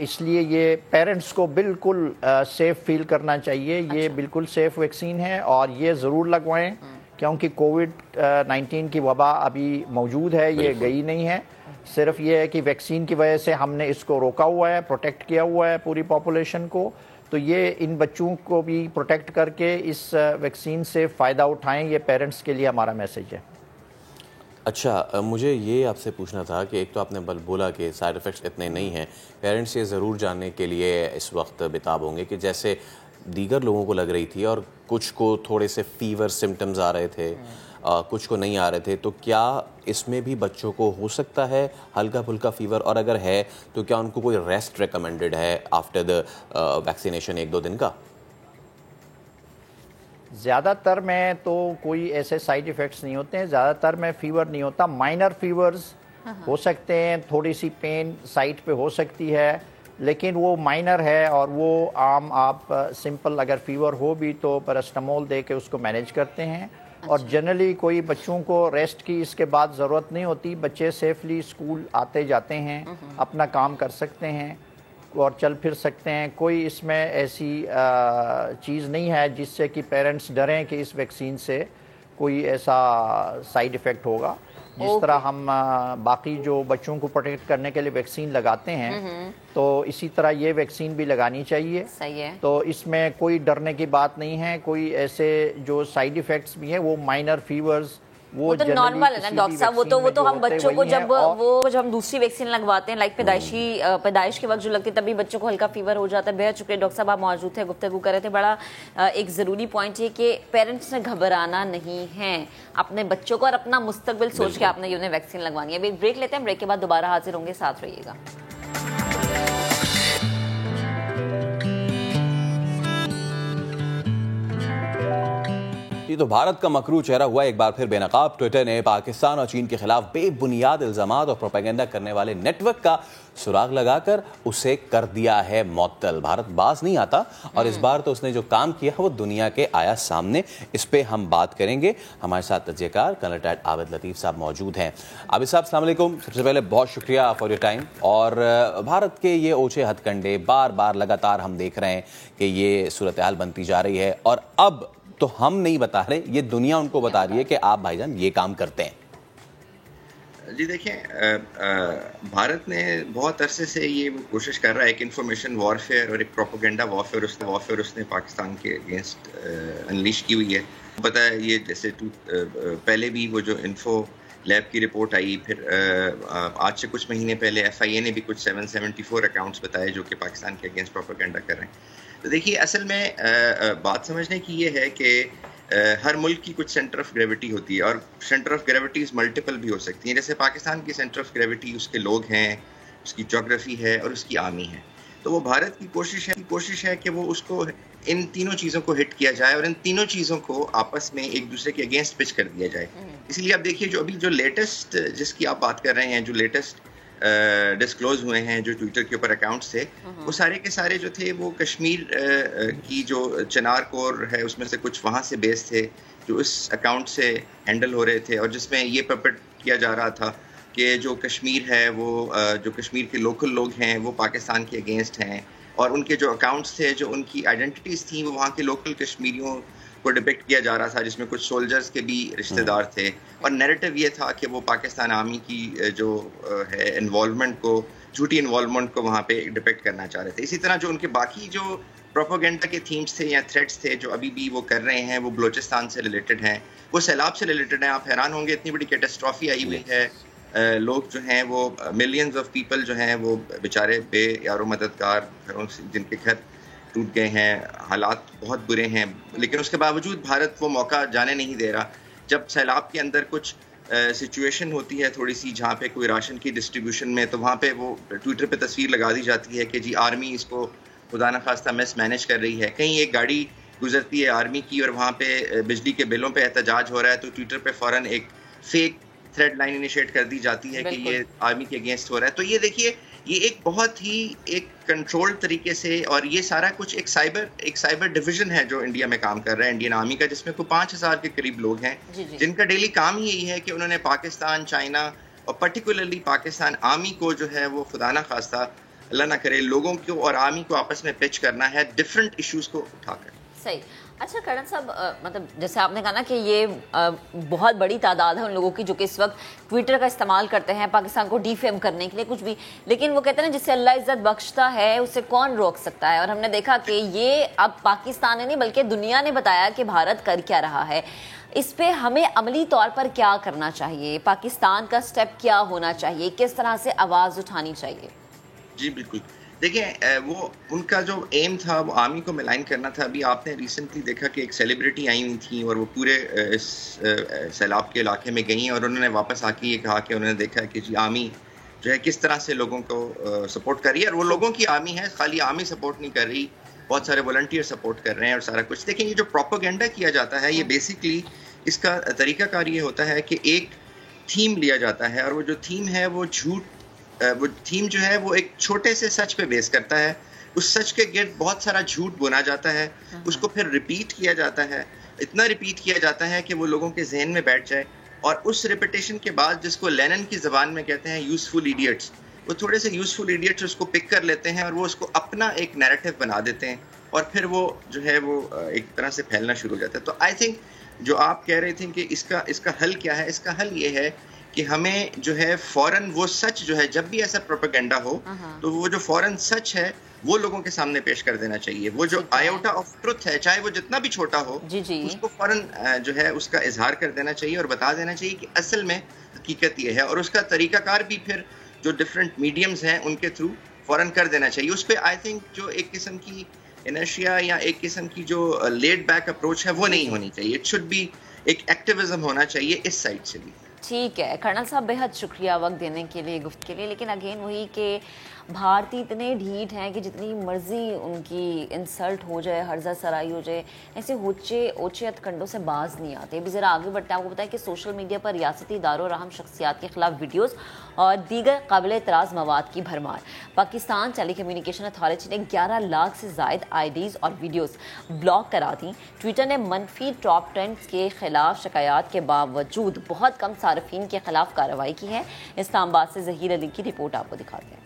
इसलिए ये पेरेंट्स को बिल्कुल सेफ़ फील करना चाहिए। ये बिल्कुल सेफ़ वैक्सीन है और ये ज़रूर लगवाएं क्योंकि कोविड-19 की वबा अभी मौजूद है, ये गई नहीं है। सिर्फ ये है कि वैक्सीन की वजह से हमने इसको रोका हुआ है, प्रोटेक्ट किया हुआ है पूरी पॉपुलेशन को। तो ये इन बच्चों को भी प्रोटेक्ट करके इस वैक्सीन से फ़ायदा उठाएं, ये पेरेंट्स के लिए हमारा मैसेज है। अच्छा, मुझे ये आपसे पूछना था कि एक तो आपने बोला कि साइड इफ़ेक्ट्स इतने नहीं हैं, पेरेंट्स ये ज़रूर जानने के लिए इस वक्त बेताब होंगे कि जैसे दीगर लोगों को लग रही थी और कुछ को थोड़े से फीवर सिम्टम्स आ रहे थे, कुछ को नहीं आ रहे थे, तो क्या इसमें भी बच्चों को हो सकता है हल्का फुल्का फीवर, और अगर है तो क्या उनको कोई रेस्ट रिकमेंडेड है आफ्टर द वैक्सीनेशन 1-2 दिन का? ज़्यादातर में तो कोई ऐसे साइड इफ़ेक्ट्स नहीं होते हैं। ज़्यादातर में फ़ीवर नहीं होता, माइनर फीवर्स हो सकते हैं, थोड़ी सी पेन साइड पे हो सकती है, लेकिन वो माइनर है और वो आम आप सिंपल अगर फ़ीवर हो भी तो पैरास्टामोल दे के उसको मैनेज करते हैं। और जनरली कोई बच्चों को रेस्ट की इसके बाद ज़रूरत नहीं होती। बच्चे सेफली स्कूल आते जाते हैं, अपना काम कर सकते हैं और चल फिर सकते हैं। कोई इसमें ऐसी चीज़ नहीं है जिससे कि पेरेंट्स डरें कि इस वैक्सीन से कोई ऐसा साइड इफ़ेक्ट होगा। जिस तरह हम बाकी जो बच्चों को प्रोटेक्ट करने के लिए वैक्सीन लगाते हैं, तो इसी तरह ये वैक्सीन भी लगानी चाहिए। सही है। तो इसमें कोई डरने की बात नहीं है। कोई ऐसे जो साइड इफेक्ट्स भी हैं वो माइनर फीवर्स वो तो नॉर्मल है ना डॉक्टर साहब। वो तो हम बच्चों को जब हम दूसरी वैक्सीन लगवाते हैं, लाइक पैदाइश के वक्त जो लगती है, तभी बच्चों को हल्का फीवर हो जाता है। बेहद शुक्रिया डॉक्टर साहब, आप मौजूद थे, गुफ्तगू कर रहे थे। बड़ा एक ज़रूरी पॉइंट है कि पेरेंट्स ने घबराना नहीं है, अपने बच्चों को और अपना मुस्तकबिल सोच के आपने उन्हें वैक्सीन लगवानी है। अभी एक ब्रेक लेते हैं, ब्रेक के बाद दोबारा हाजिर होंगे, साथ रहिएगा। ये तो भारत का मकरू चेहरा हुआ एक बार फिर बेनकाब। ट्विटर ने पाकिस्तान और चीन के खिलाफ बेबुनियाद इल्जामात और प्रोपेगेंडा करने वाले नेटवर्क का सुराग लगाकर उसे कर दिया है मुअत्तल। भारत बाज नहीं आता और इस बार तो उसने जो काम किया वो दुनिया के आया सामने। इस पे हम बात करेंगे। हमारे साथ तज्ज़ियेकार कर्नल रिटायर्ड आबिद लतीफ़ साहब मौजूद हैं। आबिद साहब अस्सलाम वालेकुम। सबसे पहले बहुत शुक्रिया फॉर योर टाइम। और भारत के ये ओछे हथकंडे बार बार लगातार हम देख रहे हैं कि ये सूरत हाल बनती जा रही है, और अब तो हम नहीं बता रहे, ये दुनिया उनको बता रही है कि आप भाईजान ये काम करते हैं। जी देखिए, भारत ने बहुत अरसे से ये कोशिश कर रहा है कि इंफॉर्मेशन वॉरफेयर और एक प्रोपेगेंडा वॉरफेयर उसने पाकिस्तान के अगेंस्ट अनलीश की हुई है। पता है ये जैसे पहले भी वो जो इन्फो लैब की रिपोर्ट आई, फिर आज से कुछ महीने पहले FIA ने भी कुछ 774 अकाउंट्स बताए जो कि पाकिस्तान के अगेंस्ट प्रोपेगेंडा कर रहे हैं। तो देखिए, असल में बात समझने की ये है कि हर मुल्क की कुछ सेंटर ऑफ ग्रेविटी होती है, और सेंटर ऑफ ग्रेविटीज मल्टीपल भी हो सकती हैं। जैसे पाकिस्तान की सेंटर ऑफ ग्रेविटी उसके लोग हैं, उसकी जोग्राफी है और उसकी आर्मी है। तो वो भारत की कोशिश है कि वो उसको इन तीनों चीज़ों को हिट किया जाए और इन तीनों चीज़ों को आपस में एक दूसरे के अगेंस्ट पिच कर दिया जाए। इसलिए आप देखिए, जो लेटेस्ट जिसकी आप बात कर रहे हैं, जो लेटेस्ट डिस्क्लोज हुए हैं, जो ट्विटर के ऊपर अकाउंट्स थे, वो सारे के सारे जो थे वो कश्मीर की जो चिनार कोर है उसमें से कुछ वहाँ से बेस थे जो इस अकाउंट से हैंडल हो रहे थे, और जिसमें ये परपेट किया जा रहा था कि जो कश्मीर है वो जो कश्मीर के लोकल लोग हैं वो पाकिस्तान के अगेंस्ट हैं, और उनके जो अकाउंट्स थे, जो उनकी आइडेंटिटीज़ थी, वो वहाँ के लोकल कश्मीरियों को डिपिक्ट किया जा रहा था, जिसमें कुछ सोल्जर्स के भी रिश्तेदार थे। और नैरेटिव ये था कि वो पाकिस्तान आर्मी की जो है इन्वॉल्वमेंट को, झूठी इन्वॉल्वमेंट को वहाँ पे डिपिक्ट करना चाह रहे थे। इसी तरह जो उनके बाकी जो प्रोपेगेंडा के थीम्स थे या थ्रेट्स थे जो अभी भी वो कर रहे हैं, वो बलोचिस्तान से रिलेटेड हैं, वो सैलाब से रिलेटेड हैं। आप हैरान होंगे, इतनी बड़ी कैटास्ट्रॉफी आई हुई है, लोग जो हैं वो मिलियंस ऑफ पीपल जो हैं वो बेचारे यारो मददगार घरों से, जिनके घर टूट गए हैं, हालात बहुत बुरे हैं, लेकिन उसके बावजूद भारत वो मौका जाने नहीं दे रहा। जब सैलाब के अंदर कुछ सिचुएशन होती है थोड़ी सी, जहाँ पे कोई राशन की डिस्ट्रीब्यूशन में, तो वहाँ पे वो ट्विटर पे तस्वीर लगा दी जाती है कि जी आर्मी इसको खुदा न खास्ता मिस मैनेज कर रही है। कहीं एक गाड़ी गुजरती है आर्मी की और वहाँ पे बिजली के बिलों पे एहतजाज हो रहा है, तो ट्विटर पे फ़ौरन एक फेक थ्रेड लाइन इनिशिएट कर दी जाती है कि ये आर्मी के अगेंस्ट हो रहा है। तो ये देखिए, ये एक बहुत ही एक कंट्रोल्ड तरीके से, और ये सारा कुछ एक साइबर डिवीजन है जो इंडिया में काम कर रहा है, इंडियन आर्मी का, जिसमें कोई 5000 के करीब लोग हैं जिनका डेली काम ही यही है कि उन्होंने पाकिस्तान, चाइना और पर्टिकुलरली पाकिस्तान आर्मी को जो है वो खुदा ना खास्ता अल्लाह ना करे लोगों को और आर्मी को आपस में पिच करना है डिफरेंट इश्यूज को उठाकर। सही। अच्छा कर्नल साहब, मतलब जैसे आपने कहा ना कि ये बहुत बड़ी तादाद है उन लोगों की जो कि इस वक्त ट्विटर का इस्तेमाल करते हैं पाकिस्तान को डिफेम करने के लिए कुछ भी, लेकिन वो कहते हैं जिससे अल्लाह इज्जत बख्शता है उसे कौन रोक सकता है। और हमने देखा कि ये अब पाकिस्तान ने नहीं बल्कि दुनिया ने बताया कि भारत कर क्या रहा है। इस पे हमें अमली तौर पर क्या करना चाहिए, पाकिस्तान का स्टेप क्या होना चाहिए, किस तरह से आवाज़ उठानी चाहिए? जी बिल्कुल, देखिए वो उनका जो एम था वो आर्मी को मिलाइन करना था। अभी आपने रिसेंटली देखा कि एक सेलिब्रिटी आई हुई थी और वो पूरे इस सैलाब के इलाके में गई और उन्होंने वापस आके ये कहा कि उन्होंने देखा कि जी आर्मी जो है किस तरह से लोगों को सपोर्ट कर रही है, और वो लोगों की आर्मी है, खाली आर्मी सपोर्ट नहीं कर रही, बहुत सारे वॉलंटियर सपोर्ट कर रहे हैं और सारा कुछ। देखिए, ये जो प्रोपेगेंडा किया जाता है, ये बेसिकली इसका तरीकाकार ये होता है कि एक थीम लिया जाता है और वो जो थीम है वो वो थीम जो है वो एक छोटे से सच पे बेस करता है। उस सच के गिर्द बहुत सारा झूठ बुना जाता है, उसको फिर रिपीट किया जाता है, इतना रिपीट किया जाता है कि वो लोगों के जहन में बैठ जाए, और उस रिपीटेशन के बाद जिसको लेनिन की ज़बान में कहते हैं यूजफुल इडियट्स, वो थोड़े से यूजफुल इडियट्स उसको पिक कर लेते हैं और वो उसको अपना एक नैरेटिव बना देते हैं और फिर वो जो है वो एक तरह से फैलना शुरू हो जाता है। तो आई थिंक जो आप कह रहे थे कि इसका हल क्या है, इसका हल ये है कि हमें जो है फौरन वो सच जो है, जब भी ऐसा प्रोपेगेंडा हो तो वो जो फौरन सच है वो लोगों के सामने पेश कर देना चाहिए। वो जो आयोटा ऑफ ट्रुथ है, चाहे वो जितना भी छोटा हो, उसको फौरन जो है उसका इजहार कर देना चाहिए और बता देना चाहिए कि असल में हकीकत ये है। और उसका तरीकाकार भी फिर जो डिफरेंट मीडियम्स हैं उनके थ्रू फौरन कर देना चाहिए। उस पर आई थिंक जो एक किस्म की इनर्शिया या एक किस्म की जो लेड बैक अप्रोच है वो नहीं होनी चाहिए। इट शुड बी एक एक्टिविज्म होना चाहिए इस साइड से भी। ठीक है कर्नल साहब, बेहद शुक्रिया वक्त देने के लिए, गुफ्त के लिए। लेकिन अगेन वही कि भारतीय इतने ढीठ हैं कि जितनी मर्जी उनकी इंसल्ट हो जाए, हर्जा सराई हो जाए, ऐसे ऊंचे हथकंडों से बाज नहीं आते। अभी ज़रा आगे बढ़ते हैं, आपको बताएं कि सोशल मीडिया पर रियासती इदारों और अहम शख्सियात के खिलाफ वीडियोज़ और दीगर काबिल एतराज़ मवाद की भरमार। पाकिस्तान टेली कम्युनिकेशन अथॉरिटी ने 11 लाख से ज़ायद आईडीज़ और वीडियोज़ ब्लॉक करा दी। ट्विटर ने मनफी टॉप ट्रेंड्स के खिलाफ शिकायत के बावजूद बहुत कम सार्फिन के खिलाफ कार्रवाई की है। इस्लामाबाद से जहीर अली की रिपोर्ट आपको दिखाते हैं।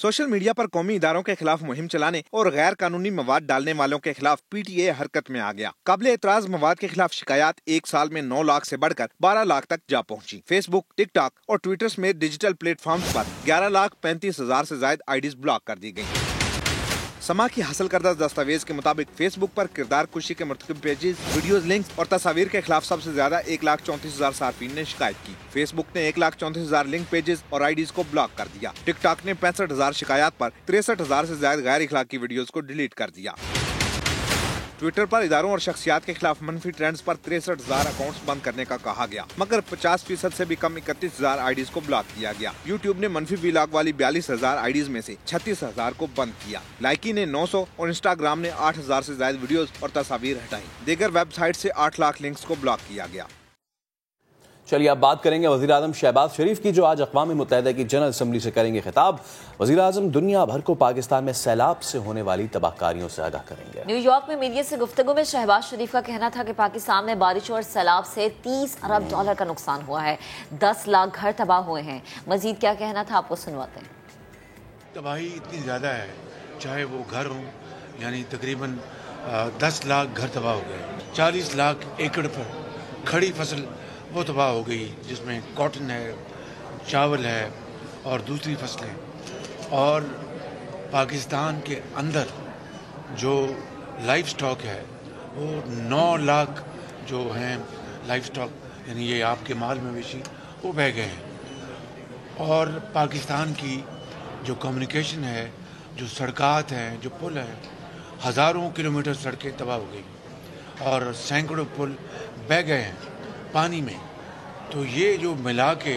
सोशल मीडिया पर कौमी इदारों के खिलाफ मुहिम चलाने और गैर कानूनी मवाद डालने वालों के खिलाफ पीटीए हरकत में आ गया। काबिल एतराज मवाद के खिलाफ शिकायत एक साल में 9 लाख से बढ़कर 12 लाख तक जा पहुंची। फेसबुक, टिकटॉक और ट्विटर समेत डिजिटल प्लेटफॉर्म्स पर 11,35,000 से ज्यादा आईडीज ब्लॉक कर दी गयी। समा की हासिल करदा दस्तावेज के मुताबिक फेसबुक पर किरदार कुशी के मुर्तकिब पेजेस, वीडियोस, लिंक्स और तस्वीर के खिलाफ सबसे ज्यादा 1,34,000 सार्फिन ने शिकायत की। फेसबुक ने 1,34,000 लिंक पेजेस और आईडीज को ब्लॉक कर दिया। टिकटॉक ने 65,000 शिकायत पर 63,000 से ज्यादा गैर इखलाकी वीडियोस को डिलीट कर दिया। ट्विटर पर इदारों और शख्सियात के खिलाफ मनफी ट्रेंड्स पर 63,000 अकाउंट्स बंद करने का कहा गया, मगर 50% से भी कम 31,000 आईडीज को ब्लॉक किया गया। यूट्यूब ने मनफी व्लॉग वाली 42,000 आईडीज में से 36,000 को बंद किया। लाइकी ने 900 और इंस्टाग्राम ने 8,000 से ज्यादा वीडियोस और तस्वीर हटाई। दीगर वेबसाइट से 8 लाख लिंक्स को ब्लॉक किया गया। चलिए अब बात करेंगे वज़ीर आज़म शहबाज शरीफ की, जो आज अक़वाम मुत्तहिदा की जनरल असम्बली से करेंगे खिताब। वज़ीर आज़म दुनिया भर को पाकिस्तान में सैलाब से होने वाली तबाहकारियों से आगाह करेंगे। न्यूयॉर्क में मीडिया से गुफ्तगू में शहबाज शरीफ का कहना था कि पाकिस्तान में बारिश और सैलाब से 30 अरब डॉलर का नुकसान हुआ है, 10 लाख घर तबाह हुए हैं। मजीद क्या कहना था आपको सुनवाते हैं। तबाही इतनी ज़्यादा है, चाहे वो घर हो, यानी तकरीबन 10 लाख घर तबाह हो गए, 40 लाख एकड़ पर खड़ी फसल वो तबाह हो गई, जिसमें कॉटन है, चावल है और दूसरी फसलें। और पाकिस्तान के अंदर जो लाइफ स्टॉक है वो 9 लाख जो हैं लाइफ स्टॉक, यानी ये आपके माल मवेशी, वो बह गए हैं। और पाकिस्तान की जो कम्युनिकेशन है, जो सड़कात हैं, जो पुल हैं, हज़ारों किलोमीटर सड़कें तबाह हो गई और सैकड़ों पुल बह गए हैं पानी में। तो ये जो मिला के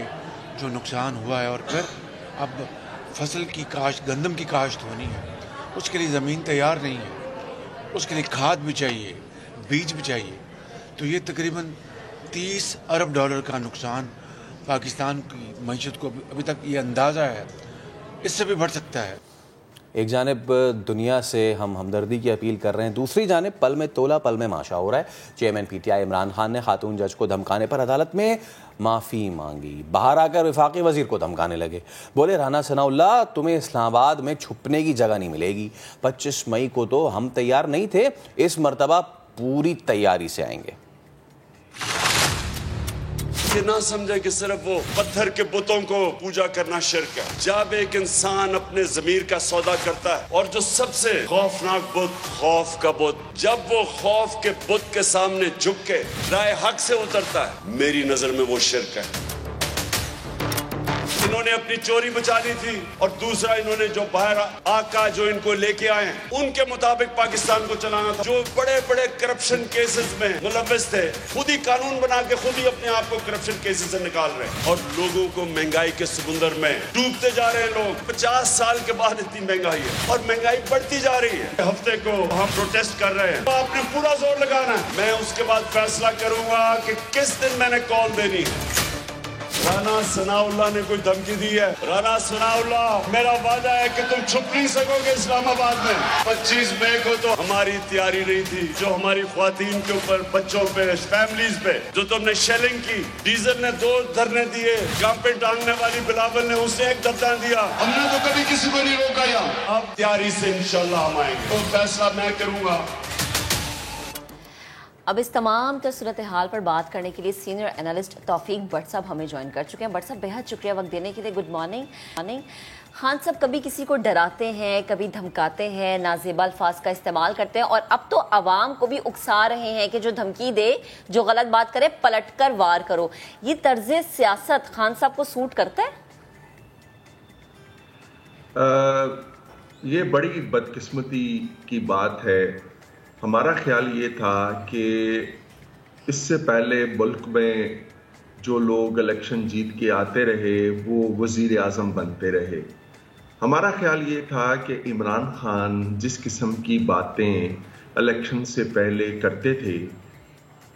जो नुकसान हुआ है, और फिर अब फसल की काश्त, गंदम की काश्त होनी है, उसके लिए ज़मीन तैयार नहीं है, उसके लिए खाद भी चाहिए, बीज भी चाहिए। तो ये तकरीबन 30 अरब डॉलर का नुकसान पाकिस्तान की मईशत को अभी तक ये अंदाज़ा है, इससे भी बढ़ सकता है। एक जानिब दुनिया से हम हमदर्दी की अपील कर रहे हैं, दूसरी जानिब पल में तोला पल में माशा हो रहा है। चेयरमैन पीटीआई इमरान खान ने खातून जज को धमकाने पर अदालत में माफ़ी मांगी। बाहर आकर वफाकी वजीर को धमकाने लगे, बोले राना सनाउल्लाह तुम्हें इस्लामाबाद में छुपने की जगह नहीं मिलेगी। 25 मई को तो हम तैयार नहीं थे, इस मरतबा पूरी तैयारी से आएंगे। ये ना समझे कि सिर्फ वो पत्थर के बुतों को पूजा करना शिर्क है। जब एक इंसान अपने ज़मीर का सौदा करता है, और जो सबसे खौफनाक बुत खौफ का बुत, जब वो खौफ के बुत के सामने झुक के राय हक से उतरता है, मेरी नजर में वो शिर्क है। इन्होंने अपनी चोरी बचा ली थी, और दूसरा इन्होंने जो बाहर आका जो इनको लेके आए हैं उनके मुताबिक पाकिस्तान को चलाना था। जो बड़े बड़े करप्शन केसेस में मुलव्वस थे, खुद ही कानून बना के खुद ही अपने आप को करप्शन केसेस से निकाल रहे हैं, और लोगों को महंगाई के समुंदर में डूबते जा रहे हैं लोग। 50 साल के बाद इतनी महंगाई है और महंगाई बढ़ती जा रही है। हफ्ते को हम प्रोटेस्ट कर रहे हैं, तो आपने पूरा जोर लगाना है। मैं उसके बाद फैसला करूंगा कि किस दिन मैंने कॉल देनी है। राना सनाउल्लाह ने कोई धमकी दी है? राना सनाउल्लाह, मेरा वादा है कि तुम छुप नहीं सकोगे इस्लामाबाद में। 25 मई को तो हमारी तैयारी नहीं थी, जो हमारी ख्वातीन के ऊपर, बच्चों पे, फैमिलीज पे जो तुमने शेलिंग की, डीजल ने 2 धरने दिए, गांव पे टांगने वाली बिलावल ने उसने 1 धरना दिया। हमने तो कभी किसी को नहीं रोका। यहाँ अब तैयारी से इंशाल्लाह हम आएंगे, तो फैसला मैं करूंगा। अब इस तमाम सूरत हाल पर बात करने के लिए सीनियर एनालिस्ट तौफीक भट्ट साहब हमें ज्वाइन कर चुके हैं। भट्ट साहब, बेहद शुक्रिया वक्त देने के लिए। Good morning. खान साहब, कभी किसी को डराते हैं, कभी धमकाते हैं, नाजेबा अल्फाज का इस्तेमाल करते हैं, और अब तो आवाम को भी उकसा रहे हैं कि जो धमकी दे, जो गलत बात करे, पलट कर वार करो। ये तर्ज सियासत खान साहब को सूट करता है? ये बड़ी बदकिस्मती की बात है। हमारा ख्याल ये था कि इससे पहले मुल्क में जो लोग इलेक्शन जीत के आते रहे वो वज़ीर आज़म बनते रहे। हमारा ख्याल ये था कि इमरान खान जिस किस्म की बातें इलेक्शन से पहले करते थे,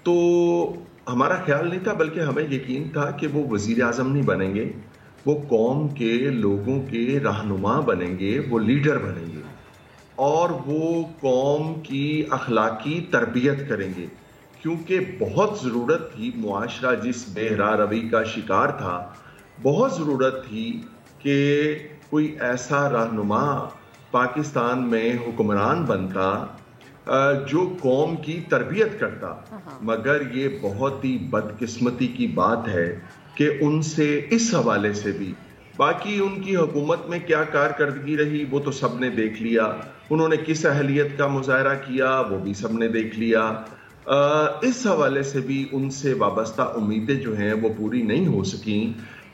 तो हमारा ख्याल नहीं था, बल्कि हमें यकीन था कि वो वज़ीर आज़म नहीं बनेंगे, वो कौम के लोगों के रहनुमा बनेंगे, वो लीडर बनेंगे और वो कौम की अखलाकी तरबियत करेंगे। क्योंकि बहुत ज़रूरत थी, मुआशरा जिस बेहरा रवि का शिकार था, बहुत ज़रूरत थी कि कोई ऐसा रहनुमा पाकिस्तान में हुक्मरान बनता जो कौम की तरबियत करता। मगर ये बहुत ही बदकिस्मती की बात है कि उनसे इस हवाले से भी, बाकी उनकी हुकूमत में क्या कारकर्दगी रही वो तो सबने देख लिया, उन्होंने किस अहलियत का मुजाहरा किया वो भी सबने देख लिया। इस हवाले से भी उनसे वाबस्ता उम्मीदें जो हैं वो पूरी नहीं हो सकी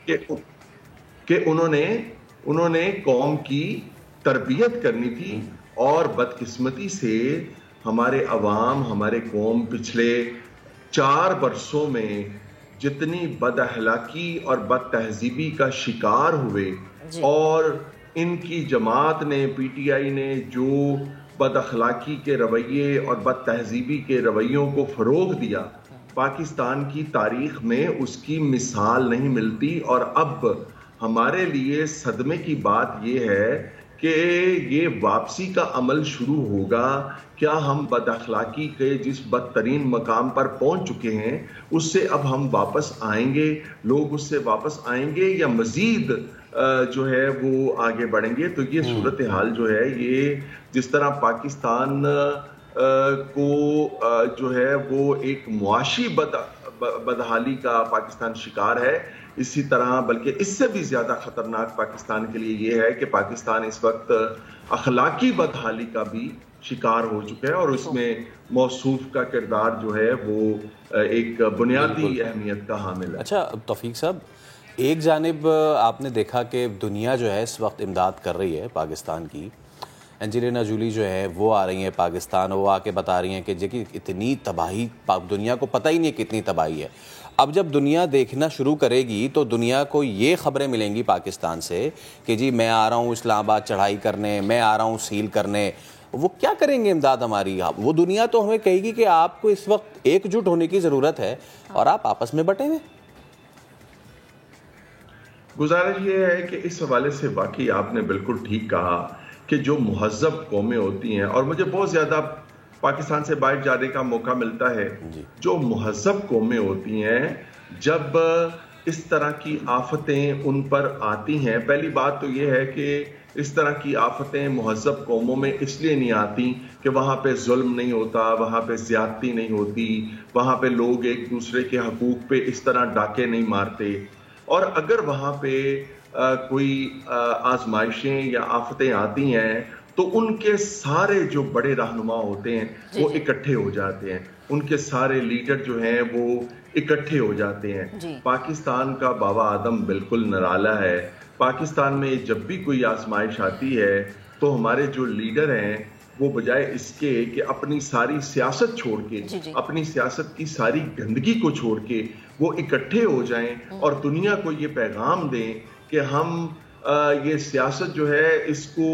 कि उन्होंने कौम की तरबियत करनी थी। और बदकिस्मती से हमारे अवाम, हमारे कौम पिछले 4 बरसों में जितनी बदअखलाकी और बदतहजीबी का शिकार हुए, और इनकी जमात ने, पीटीआई ने जो बदअखलाकी के रवैये और बदतहजीबी के रवैयों को फ़रोग़ दिया, पाकिस्तान की तारीख में उसकी मिसाल नहीं मिलती। और अब हमारे लिए सदमे की बात यह है कि ये वापसी का अमल शुरू होगा। क्या हम बदअखलाकी के जिस बदतरीन मकाम पर पहुंच चुके हैं उससे अब हम वापस आएंगे, लोग उससे वापस आएंगे, या मजीद जो है वो आगे बढ़ेंगे? तो ये सूरत हाल जो है, ये जिस तरह पाकिस्तान को जो है वो एक मुआशी बदहाली का पाकिस्तान शिकार है, इसी तरह बल्कि इससे भी ज़्यादा ख़तरनाक पाकिस्तान के लिए ये है कि पाकिस्तान इस वक्त अखलाकी बदहाली का भी शिकार हो चुका है, और उसमें मौसूफ का किरदार जो है वो एक बुनियादी अहमियत का हामिल है। अच्छा तौफीक साहब, एक जानिब आपने देखा कि दुनिया जो है इस वक्त इमदाद कर रही है पाकिस्तान की। एंजेलिना जूली जो है वो आ रही हैं पाकिस्तान, वो आके बता रही हैं कि देखिए इतनी तबाही, दुनिया को पता ही नहीं कितनी तबाही है। अब जब दुनिया देखना शुरू करेगी तो दुनिया को ये खबरें मिलेंगी पाकिस्तान से कि जी मैं आ रहा हूँ इस्लामाबाद चढ़ाई करने, मैं आ रहा हूँ सील करने। वो क्या करेंगे इमदाद हमारी? वो दुनिया तो हमें कहेगी कि आपको इस वक्त एकजुट होने की ज़रूरत है और आप आपस में बटे हुए। गुजारिश ये है कि इस हवाले से वाकई आपने बिल्कुल ठीक कहा कि जो मुहज़्ज़ब कौमें होती हैं, और मुझे बहुत ज़्यादा पाकिस्तान से बाहर जाने का मौका मिलता है, जो मुहज़्ज़ब कौमें होती हैं, जब इस तरह की आफतें उन पर आती हैं, पहली बात तो ये है कि इस तरह की आफतें मुहज़्ज़ब कौमों में इसलिए नहीं आती कि वहाँ पे जुल्म नहीं होता, वहाँ पे ज़्यादती नहीं होती, वहाँ पे लोग एक दूसरे के हकूक़ पे इस तरह डाके नहीं मारते। और अगर वहाँ पे कोई आजमाइशें या आफतें आती हैं तो उनके सारे जो बड़े रहनुमा होते हैं वो इकट्ठे हो जाते हैं, उनके सारे लीडर जो हैं वो इकट्ठे हो जाते हैं। पाकिस्तान का बाबा आदम बिल्कुल निराला है। पाकिस्तान में जब भी कोई आजमाइश आती है तो हमारे जो लीडर हैं वो बजाय इसके कि अपनी सारी सियासत छोड़ के, अपनी सियासत की सारी गंदगी को छोड़ के वो इकट्ठे हो जाएं और दुनिया को ये पैगाम दें कि हम ये सियासत जो है इसको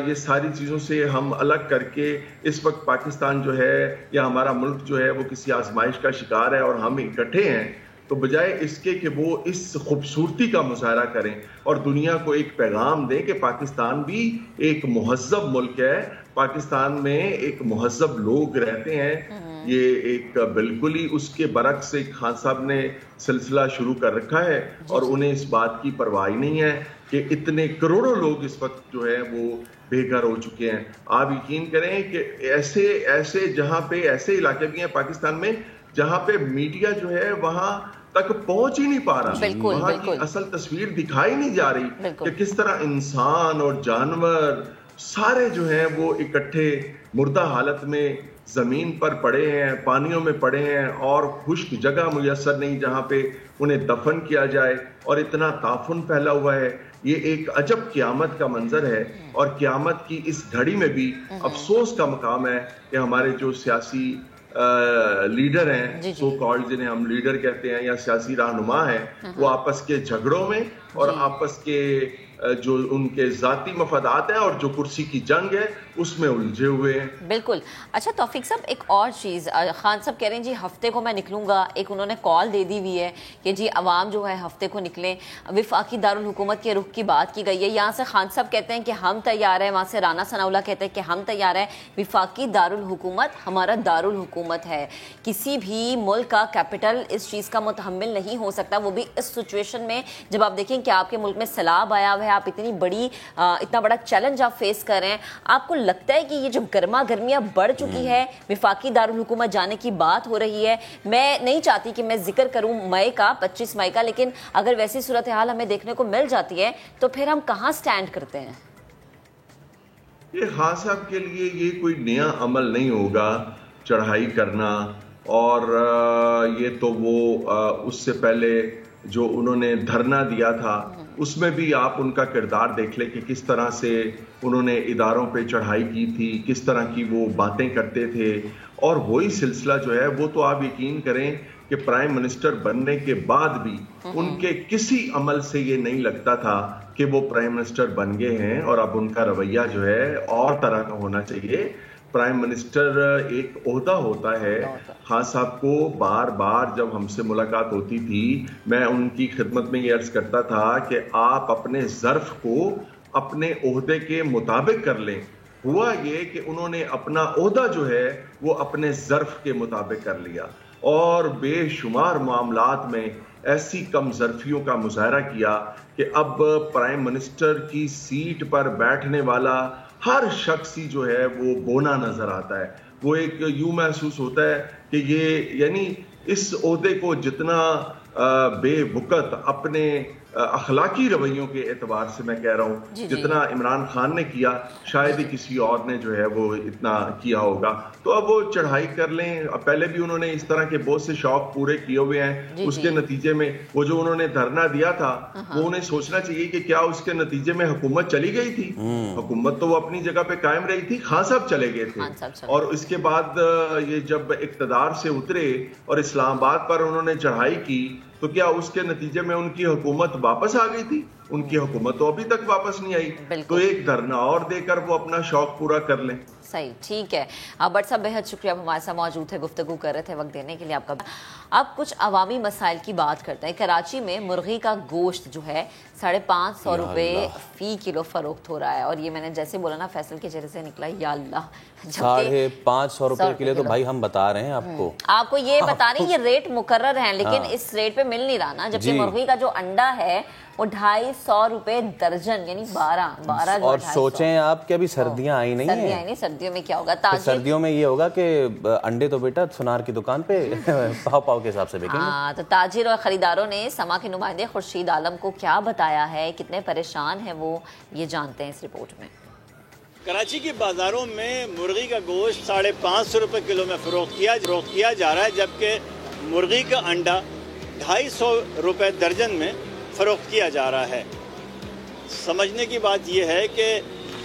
ये सारी चीज़ों से हम अलग करके, इस वक्त पाकिस्तान जो है या हमारा मुल्क जो है वो किसी आजमाइश का शिकार है और हम इकट्ठे हैं, तो बजाय इसके कि वो इस खूबसूरती का मुजाहरा करें और दुनिया को एक पैगाम दें कि पाकिस्तान भी एक मुहज़्ज़ब मुल्क है, पाकिस्तान में एक मुहज़्ज़ब लोग रहते हैं। ये एक बिल्कुल ही उसके बरक्स से खान साहब ने सिलसिला शुरू कर रखा है और उन्हें इस बात की परवाह नहीं है कि इतने करोड़ों लोग इस वक्त जो है वो बेघर हो चुके हैं। आप यकीन करें कि ऐसे जहां पे ऐसे इलाके भी हैं पाकिस्तान में जहां पे मीडिया जो है वहां तक पहुंच ही नहीं पा रहा, वहां की असल तस्वीर दिखाई नहीं जा रही कि किस तरह इंसान और जानवर सारे जो हैं वो इकट्ठे मुर्दा हालत में जमीन पर पड़े हैं, पानियों में पड़े हैं और खुश्क जगह मुयसर नहीं जहां पे उन्हें दफन किया जाए, और इतना ताफुन फैला हुआ है। ये एक अजब क़यामत का मंजर है, और क़यामत की इस घड़ी में भी अफसोस का मकाम है कि हमारे जो सियासी लीडर हैं, सो कॉल्ड जिन्हें हम लीडर कहते हैं या सियासी रहनुमा हैं, वो आपस के झगड़ों में और आपस के जो उनके जाती मफादात हैं और जो कुर्सी की जंग है उसमें उलझे हुए हैं। बिल्कुल। अच्छा तौफीक साहब, एक और चीज़, खान साहब कह रहे हैं जी हफ्ते को मैं निकलूंगा, एक उन्होंने कॉल दे दी हुई है कि जी अवाम जो है हफ्ते को निकलें। विफाकी दारुल हुकूमत के रुख की बात की गई है। यहाँ से खान साहब कहते हैं कि हम तैयार हैं, वहाँ से राना सनाउल्लाह कहते हैं कि हम तैयार हैं। विफाकी दारुल हुकूमत हमारा दारुल हुकूमत है, किसी भी मुल्क का कैपिटल इस चीज़ का मुतहम्मिल नहीं हो सकता, वो भी इस सिचुएशन में जब आप देखें कि आपके मुल्क में सैलाब आया हुआ है, आप इतना बड़ा चैलेंज आप फेस कर रहे हैं। आपको लगता है कि ये जो गर्मा गर्मियां बढ़ चुकी है, विफाकी दारुल हुकूमत जाने की बात हो रही है। मैं नहीं चाहती कि मैं जिक्र करूं मई का, 25 मई का, लेकिन अगर वैसी सूरत हाल हमें देखने को मिल जाती है तो फिर हम कहां स्टैंड करते हैं? ये खान साहब के लिए ये कोई नया अमल नहीं होगा चढ़ाई करना, और ये तो वो उससे पहले जो उन्होंने धरना दिया था उसमें भी आप उनका किरदार देख लें कि किस तरह से उन्होंने इदारों पे चढ़ाई की थी, किस तरह की वो बातें करते थे। और वही सिलसिला जो है वो तो आप यकीन करें कि प्राइम मिनिस्टर बनने के बाद भी उनके किसी अमल से ये नहीं लगता था कि वो प्राइम मिनिस्टर बन गए हैं, और अब उनका रवैया जो है और तरह का होना चाहिए। प्राइम मिनिस्टर एक ओहदा होता है। खान साहब को बार बार जब हमसे मुलाकात होती थी मैं उनकी खिदमत में ये अर्ज करता था कि आप अपने ज़र्फ को अपने ओहदे के मुताबिक कर लें। हुआ ये कि उन्होंने अपना ओहदा जो है वो अपने ज़र्फ के मुताबिक कर लिया, और बेशुमार मामलात में ऐसी कम ज़र्फियों का मुजाहरा किया कि अब प्राइम मिनिस्टर की सीट पर बैठने वाला हर शख्स ही जो है वो बोना नजर आता है। वो एक यूं महसूस होता है कि ये यानी इस ओहदे को जितना बेवुकत अपने अखलाकी रवैयों के एतबार से मैं कह रहा हूँ जितना इमरान खान ने किया शायद ही किसी और ने जो है वो इतना किया होगा। तो अब वो चढ़ाई कर लें, पहले भी उन्होंने इस तरह के बहुत से शौक पूरे किए हुए हैं। उसके नतीजे में वो जो उन्होंने धरना दिया था वो उन्हें सोचना चाहिए कि क्या उसके नतीजे में हुकूमत चली गई थी? हुकूमत तो वो अपनी जगह पे कायम रही थी, खान साहब चले गए थे। और इसके बाद ये जब इक्तदार से उतरे और इस्लामाबाद पर उन्होंने चढ़ाई की तो क्या उसके नतीजे में उनकी हुकूमत वापस आ गई थी? उनकी हुकूमत तो अभी तक वापस नहीं आई। तो एक धरना और देकर वो अपना शौक पूरा कर लें। सही, ठीक है। बट साहब बेहद शुक्रिया, आप हमारे साथ मौजूद थे, गुफ्तगू कर रहे थे, वक्त देने के लिए आपका। अब कुछ अवामी मसाइल की बात करते हैं। कराची में मुर्गी का गोश्त जो है 550 रुपये फी किलो फरोख्त हो रहा है, और ये मैंने जैसे बोला ना फैसल के चेहरे से निकला, या अल्लाह 550 रुपये के लिए तो भाई हम बता रहे हैं आपको ये बता रहे हैं ये रेट मुकर्रर है, लेकिन इस रेट पे मिल नहीं रहा ना। जबकि मुर्गी का जो अंडा है वो 250 रुपए दर्जन, यानी 12 और सोचें आप कि अभी सर्दियां आई नहीं है, सर्दियों में क्या होगा? तो सर्दियों में ये होगा कि अंडे तो बेटा सुनार की दुकान पे पाव के हिसाब से बिकेंगे। हाँ, तो ताजिर और खरीदारों ने समा के नुमाइंदे खुर्शीद आलम को क्या बताया है, कितने परेशान है वो, ये जानते हैं इस रिपोर्ट में। कराची के बाजारों में मुर्गी का गोश्त 550 रुपए किलो में फरोख्त किया जा रहा है, जबकि मुर्गी का अंडा 250 रुपए दर्जन में फ़रोख्त किया जा रहा है। समझने की बात यह है कि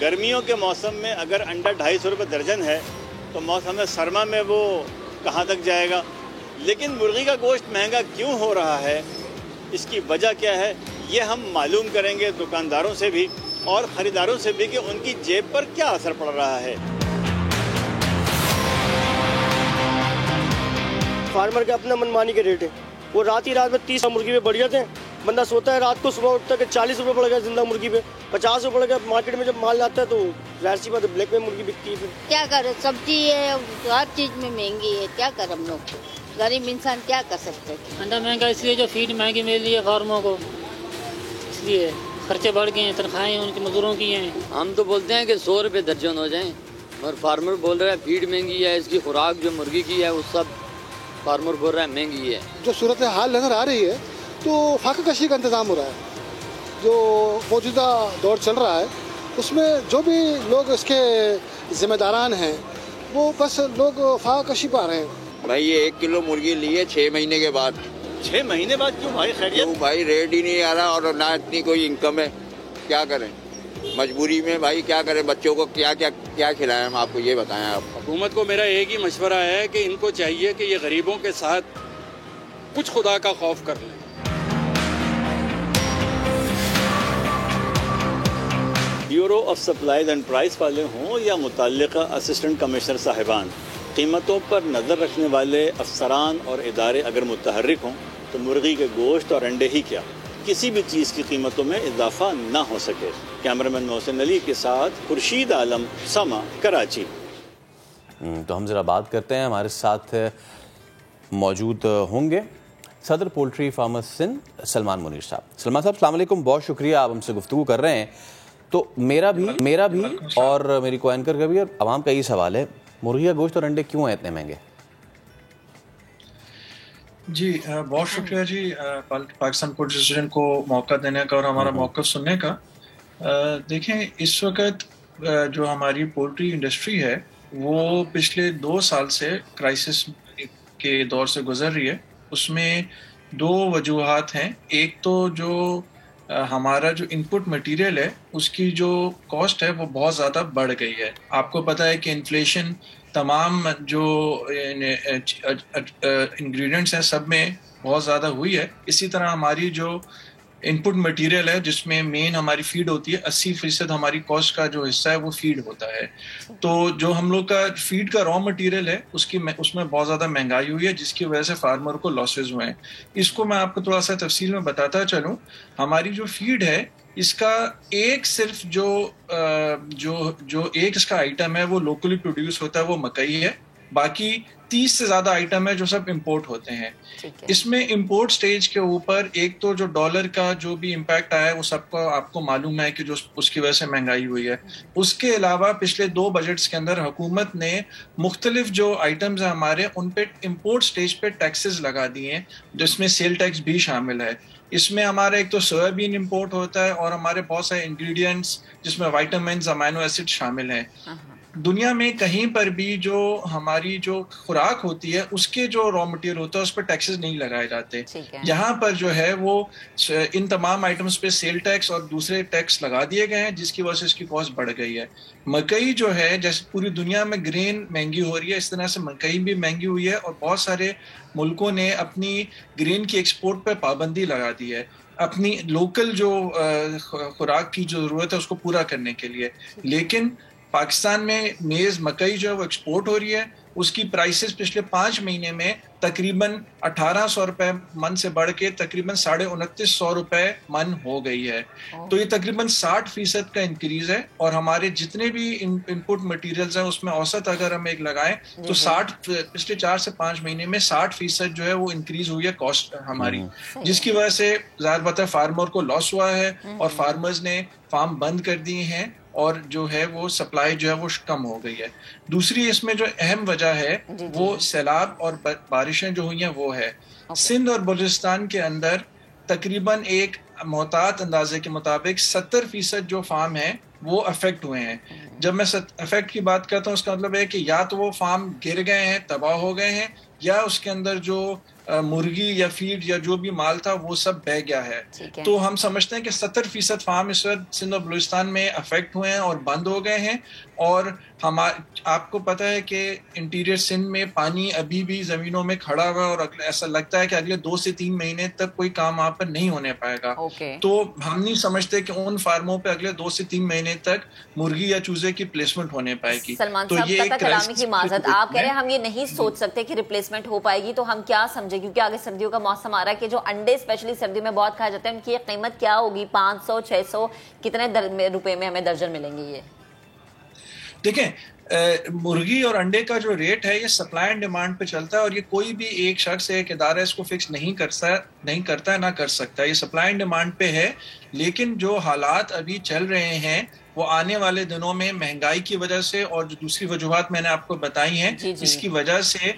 गर्मियों के मौसम में अगर अंडा 250 रुपये दर्जन है तो मौसम सरमा में वो कहाँ तक जाएगा। लेकिन मुर्गी का गोश्त महंगा क्यों हो रहा है, इसकी वजह क्या है, ये हम मालूम करेंगे दुकानदारों से भी और ख़रीदारों से भी कि उनकी जेब पर क्या असर पड़ रहा है। फार्मर के अपना मनमानी के रेट है, वो रात ही रात में 30 मुर्गी पे बढ़ जाते हैं। बंदा सोता है रात को, सुबह उठता है कि 40 रुपये पड़ गया जिंदा मुर्गी पे, 50 रुपये पड़ गया। मार्केट में जब माल लाता है तो जाहिर सी बात है ब्लैक में मुर्गी बिकती है। फिर क्या करे, सब्जी है, हर चीज़ में महंगी है, क्या कर हम लोग गरीब इंसान क्या कर सकते हैं। अंडा महंगा इसलिए जो फीड महंगी मिल रही है फार्मों को, इसलिए खर्चे बढ़ गए हैं, तनख्वाहें उनकी मजदूरों की हैं। हम तो बोलते हैं कि 100 रुपये दर्जन हो जाएं, मगर फार्मर बोल रहा है फीड महंगी है, इसकी खुराक जो मुर्गी की है वो सब फार्मर बोल रहा है महंगी है। जो सूरत हाल नज़र आ रही है तो फाका कशी का इंतज़ाम हो रहा है। जो मौजूदा दौर चल रहा है उसमें जो भी लोग इसके जिम्मेदारान हैं वो बस लोग फाका कशी पा रहे हैं। भाई ये 1 किलो मुर्गी ली है 6 महीने के बाद। 6 महीने बाद क्यों भाई? खैरियत? तो भाई रेट ही नहीं आ रहा और ना इतनी कोई इनकम है, क्या करें मजबूरी में भाई, क्या करें बच्चों को क्या खिलाएं हम, आपको ये बताएं आप। हुकूमत को मेरा एक ही मशवरा है कि इनको चाहिए कि ये गरीबों के साथ कुछ खुदा का खौफ कर लें। Bureau of supplies and price वाले हों या मुतल्लिका असिस्टेंट कमिश्नर साहिबान, कीमतों पर नज़र रखने वाले अफसरान और इदारे अगर मुतहर्रिक हों तो मुर्गी के गोश्त और अंडे ही क्या, किसी भी चीज़ की कीमतों में इजाफा ना हो सके। कैमरामैन मोहसिन अली के साथ खुर्शीद आलम, समा, कराची। तो हम ज़रा बात करते हैं, हमारे साथ मौजूद होंगे सदर पोल्ट्री फार्मर्स सिंध सलमान मुनीर साहब। सलमान साहब अस्सलाम वालेकुम, बहुत शुक्रिया आप हमसे गुफ्तगू कर रहे हैं। तो मेरा भी और मेरी को एंकर का भी और आवाम का यही सवाल है, मुर्गी का गोश्त और अंडे क्यों हैं इतने महंगे? जी बहुत शुक्रिया जी पाकिस्तान फूड एसोसिएशन को मौका देने का और हमारा मौक़िफ़ सुनने का। देखें इस वक्त जो हमारी पोल्ट्री इंडस्ट्री है वो पिछले 2 साल से क्राइसिस के दौर से गुजर रही है। उसमें 2 वजूहात हैं। एक तो जो हमारा जो इनपुट मटेरियल है उसकी जो कॉस्ट है वो बहुत ज़्यादा बढ़ गई है। आपको पता है कि इन्फ्लेशन तमाम जो इंग्रेडिएंट्स हैं सब में बहुत ज़्यादा हुई है। इसी तरह हमारी जो इनपुट मटेरियल है जिसमें मेन हमारी फीड होती है, 80% हमारी कॉस्ट का जो हिस्सा है वो फीड होता है। तो जो हम लोग का फीड का रॉ मटेरियल है उसमें बहुत ज़्यादा महंगाई हुई है जिसकी वजह से फार्मर को लॉसेज हुए हैं। इसको मैं आपको थोड़ा सा तफसील में बताता चलूँ। हमारी जो फीड है इसका एक सिर्फ जो एक इसका आइटम है वो लोकली प्रोड्यूस होता है, वो मकई है। बाकी 30 से ज़्यादा आइटम है जो सब इंपोर्ट होते हैं। इसमें इंपोर्ट स्टेज के ऊपर एक तो जो डॉलर का जो भी इम्पैक्ट आया है वो सबको आपको मालूम है कि जो उसकी वजह से महंगाई हुई है। उसके अलावा पिछले 2 बजट्स के अंदर हुकूमत ने मुख्तलिफ जो आइटम्स हैं हमारे उन पे इंपोर्ट स्टेज पे टैक्सेस लगा दिए हैं जिसमें सेल टैक्स भी शामिल है। इसमें हमारा एक तो सोयाबीन इंपोर्ट होता है और हमारे बहुत सारे इंग्रेडिएंट्स जिसमें विटामिन्स, अमीनो एसिड शामिल हैं। दुनिया में कहीं पर भी जो हमारी जो खुराक होती है उसके जो रॉ मटेरियल होता है उस पर टैक्सेस नहीं लगाए जाते। यहाँ पर जो है वो इन तमाम आइटम्स पे सेल टैक्स और दूसरे टैक्स लगा दिए गए हैं जिसकी वजह से इसकी कॉस्ट बढ़ गई है। मकई जो है जैसे पूरी दुनिया में ग्रेन महंगी हो रही है इस तरह से मकई भी महंगी हुई है और बहुत सारे मुल्कों ने अपनी ग्रेन की एक्सपोर्ट पर पाबंदी लगा दी है अपनी लोकल जो खुराक की जो ज़रूरत है उसको पूरा करने के लिए। लेकिन पाकिस्तान में मेज़ मकई जो है वो एक्सपोर्ट हो रही है, उसकी प्राइसेस पिछले 5 महीने में तकरीबन 1800 रुपए मन से बढ़ के तकरीबन 2950 रुपए मन हो गई है। तो ये तकरीबन 60% का इंक्रीज है और हमारे जितने भी इनपुट मटेरियल्स हैं उसमें औसत अगर हम एक लगाएं तो 60 पिछले 4 से 5 महीने में 60% जो है वो इंक्रीज हुई है कॉस्ट हमारी, जिसकी वजह से ज़ाहिर बात है फार्मर को लॉस हुआ है और फार्मर्स ने फार्म बंद कर दिए हैं और जो है वो सप्लाई जो है वो कम हो गई है। दूसरी इसमें जो अहम वजह है वो सैलाब और बारिशें जो हुई हैं वो है। सिंध और बलूचिस्तान के अंदर तकरीबन एक मोहतात अंदाजे के मुताबिक 70% जो फार्म है वो अफेक्ट हुए हैं। जब मैं अफेक्ट की बात करता हूँ उसका मतलब है कि या तो वो फार्म गिर गए हैं, तबाह हो गए हैं, या उसके अंदर जो मुर्गी या फीड या जो भी माल था वो सब बह गया है। तो हम समझते हैं कि 70% फार्म इस वक्त सिंध और बलूचिस्तान में अफेक्ट हुए हैं और बंद हो गए हैं। और आपको पता है कि इंटीरियर सिंध में पानी अभी भी जमीनों में खड़ा हुआ है और ऐसा लगता है कि अगले 2 से 3 महीने तक कोई काम वहाँ पर नहीं होने पाएगा। तो हम नहीं समझते कि उन फार्मों पे अगले 2 से 3 महीने तक मुर्गी या चूजे की प्लेसमेंट होने पाएगी। सलमान तो साहब तक कलामी की माजरत, आप कह रहे हैं हम ये नहीं सोच सकते कि रिप्लेसमेंट हो पाएगी, तो हम क्या समझे? क्योंकि आगे सर्दियों का मौसम आ रहा है कि जो अंडे स्पेशली सर्दियों में बहुत खाए जाते हैं उनकी कीमत क्या होगी? 500 600 कितने रुपए में हमें दर्जन मिलेंगे? ये देखें मुर्गी और अंडे का जो रेट है ये सप्लाई एंड डिमांड पे चलता है, और ये कोई भी एक शख्स एक इदारा इसको फिक्स नहीं करता है ना कर सकता है, ये सप्लाई एंड डिमांड पे है। लेकिन जो हालात अभी चल रहे हैं वो आने वाले दिनों में महंगाई की वजह से और जो दूसरी वजूहात मैंने आपको बताई हैं, इसकी वजह से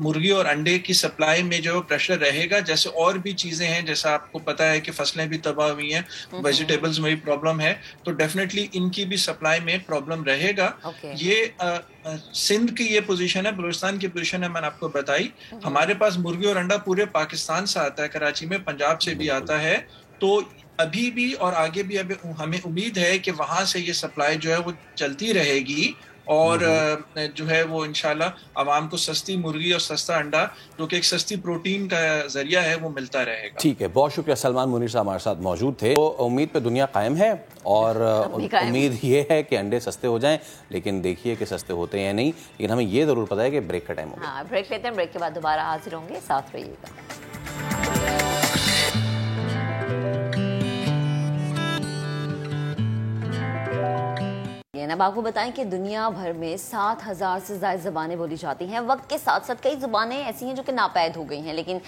मुर्गी और अंडे की सप्लाई में जो प्रेशर रहेगा। जैसे और भी चीजें हैं, जैसा आपको पता है कि फसलें भी तबाह हुई हैं, वेजिटेबल्स में भी प्रॉब्लम है, तो डेफिनेटली इनकी भी सप्लाई में प्रॉब्लम रहेगा। ये सिंध की ये पोजीशन है, बलूचिस्तान की पोजीशन है, मैंने आपको बताई। हमारे पास मुर्गी और अंडा पूरे पाकिस्तान से आता है, कराची में, पंजाब से भी आता है। तो अभी भी और आगे भी अभी हमें उम्मीद है कि वहां से ये सप्लाई जो है वो चलती रहेगी, और जो है वो इंशाल्लाह आवाम को सस्ती मुर्गी और सस्ता अंडा, जो कि एक सस्ती प्रोटीन का जरिया है, वो मिलता रहेगा। ठीक है, बहुत शुक्रिया। सलमान मुनीर साहब हमारे साथ मौजूद थे। तो उम्मीद पे दुनिया कायम है, और उम्मीद ये है कि अंडे सस्ते हो जाएं, लेकिन देखिए कि सस्ते होते हैं या नहीं। लेकिन हमें ये जरूर पता है कि ब्रेक का टाइम हो गया। हाँ, ब्रेक लेते हैं, ब्रेक के बाद दोबारा हाजिर होंगे, साथ रहिएगा। अब आपको बताएं कि दुनिया भर में 7000 से ज़्यादा ज़बानें बोली जाती हैं। वक्त के साथ साथ कई ज़ुबानें ऐसी हैं जो कि नापैद हो गई हैं, लेकिन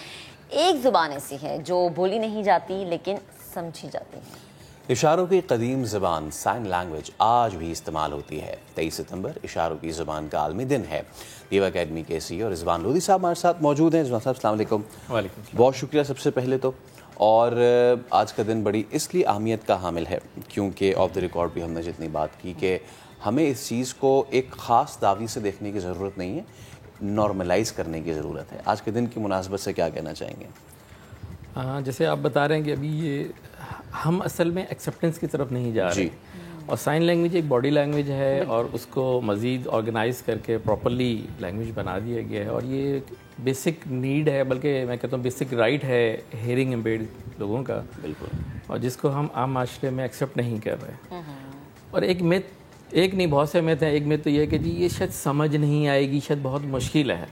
एक ज़ुबान ऐसी है जो बोली नहीं जाती लेकिन समझी जाती है। इशारों की कदीम ज़बान साइन लैंग्वेज आज भी इस्तेमाल होती है। 23 सितंबर इशारों की ज़बान का आलमी दिन है। दीवा अकेडमी के CEO रिजवान लोधी साहब हमारे साथ मौजूद हैं। रिजवान साहब अस्सलाम वालेकुम। वालेकुम। बहुत शुक्रिया सबसे पहले तो। और आज का दिन बड़ी इसलिए अहमियत का हामिल है क्योंकि ऑफ द रिकॉर्ड भी हमने जितनी बात की कि हमें इस चीज़ को एक ख़ास दावी से देखने की ज़रूरत नहीं है, नॉर्मलाइज करने की ज़रूरत है। आज के दिन की मुनासबत से क्या कहना चाहेंगे? जैसे आप बता रहे हैं कि अभी ये हम असल में एक्सेप्टेंस की तरफ नहीं जा रहे, और साइन लैंग्वेज एक बॉडी लैंग्वेज है और उसको मज़ीद ऑर्गेनाइज करके प्रॉपरली लैंग्वेज बना दिया गया है, और ये बेसिक नीड है, बल्कि मैं कहता हूँ बेसिक राइट है हेयरिंग इम्पेयर्ड लोगों का। बिल्कुल। और जिसको हम आम माशरे में एक्सेप्ट नहीं कर रहे। और एक मिथ, एक नहीं बहुत से मिथ हैं। एक मिथ तो ये है कि जी ये शायद समझ नहीं आएगी, शायद बहुत मुश्किल है।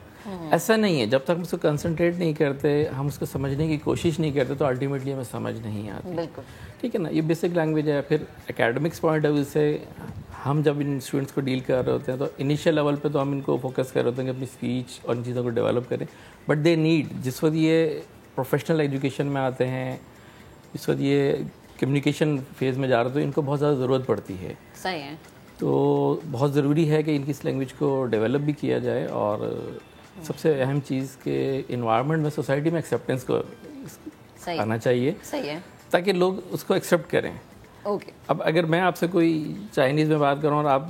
ऐसा नहीं है, जब तक हम उसको कंसंट्रेट नहीं करते, हम उसको समझने की कोशिश नहीं करते, तो अल्टीमेटली हमें समझ नहीं आती। बिल्कुल ठीक है ना, ये बेसिक लैंग्वेज है। फिर एकेडमिक्स पॉइंट ऑफ व्यू से हम जब इन स्टूडेंट्स को डील कर रहे होते हैं तो इनिशियल लेवल पे तो हम इनको फोकस कर रहे होते हैं कि अपनी स्पीच और इन चीज़ों को डेवलप करें, बट दे नीड, जिस वक्त ये प्रोफेशनल एजुकेशन में आते हैं, इस वक्त ये कम्युनिकेशन फेज़ में जा रहे हो, तो इनको बहुत ज़्यादा ज़रूरत पड़ती है। सही है। तो बहुत ज़रूरी है कि इनकी इस लैंग्वेज को डेवलप भी किया जाए, और सबसे अहम चीज़ के इन्वायरमेंट में, सोसाइटी में एक्सेप्टेंस को आना चाहिए। सही है, ताकि लोग उसको एक्सेप्ट करें। ओके। अब अगर मैं आपसे कोई चाइनीज़ में बात करूँ और आप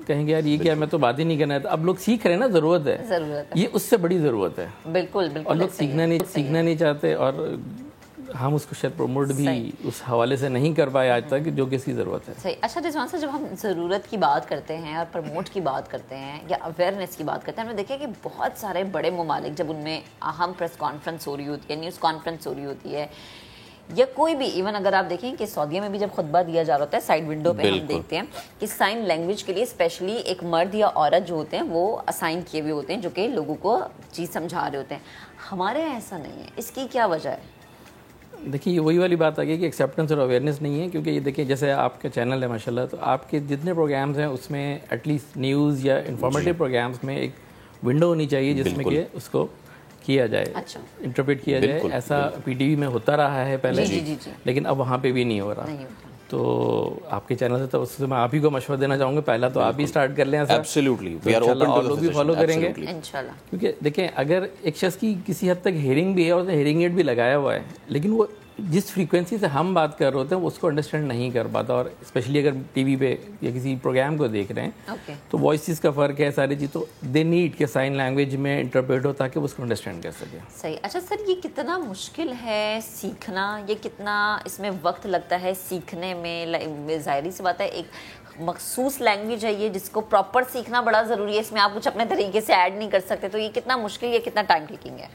कहेंगे यार ये क्या, मैं तो बात ही नहीं करना है, तो अब लोग सीख रहे हैं ना, ज़रूरत है, ये उससे बड़ी ज़रूरत है। बिल्कुल बिल्कुल। और लोग सीखना नहीं चाहते, और हम उसको शायद प्रमोट भी उस हवाले से नहीं कर पाए आज तक जो कि इसकी ज़रूरत है। सही। अच्छा रिजवान साहब, जब हम ज़रूरत की बात करते हैं और प्रमोट की बात करते हैं या अवेयरनेस की बात करते हैं, हमने देखा कि बहुत सारे बड़े ममालिक जब उनमें अहम प्रेस कॉन्फ्रेंस हो रही होती है, न्यूज़ कॉन्फ्रेंस हो रही होती है, या कोई भी, इवन अगर आप देखें कि सऊदीया में भी जब खुतबा दिया जा रहा होता है, साइड विंडो पे हम देखते हैं कि साइन लैंग्वेज के लिए स्पेशली एक मर्द या औरत जो होते हैं वो असाइन किए हुए होते हैं, जो कि लोगों को चीज़ समझा रहे होते हैं। हमारे यहाँ ऐसा नहीं है, इसकी क्या वजह है? देखिए वही वाली बात आ गई कि एक्सेप्टेंस और अवेयरनेस नहीं है, क्योंकि ये देखिए जैसे आपका चैनल है माशाल्लाह, तो आपके जितने प्रोग्राम्स हैं उसमें एटलीस्ट न्यूज़ या इंफॉर्मेटिव प्रोग्राम्स में एक विंडो होनी चाहिए जिसमें कि उसको किया जाए, अच्छा, इंटरप्रेट किया जाए। ऐसा पीटीवी में होता रहा है पहले, लेकिन अब वहाँ पे भी नहीं हो रहा। तो आपके चैनल से तो उससे मैं आप ही को मशवरा देना चाहूँगा, पहला तो आप ही स्टार्ट कर लें। एब्सोल्युटली, वी आर ओपन और लोग भी फॉलो करेंगे इंशाल्लाह। क्योंकि देखें, अगर एक शख्स की किसी हद तक हेयरिंग भी है और हेयरिंग एड भी लगाया हुआ है, लेकिन वो जिस फ्रीक्वेंसी से हम बात कर रहे होते हैं वो उसको अंडरस्टैंड नहीं कर पाता, और स्पेशली अगर टीवी पे या किसी प्रोग्राम को देख रहे हैं तो वॉइसेस का फ़र्क है, सारी चीज़, तो दे नीड के साइन लैंग्वेज में इंटरप्रेट हो ताकि वो उसको अंडरस्टैंड कर सके। सही। अच्छा सर, ये कितना मुश्किल है सीखना, ये कितना इसमें वक्त लगता है सीखने में? ज़ाहिर सी बात है, एक मखसूस लैंग्वेज है ये, जिसको प्रॉपर सीखना बड़ा ज़रूरी है, इसमें आप कुछ अपने तरीके से ऐड नहीं कर सकते, तो ये कितना मुश्किल, ये कितना टाइम टेकिंग है?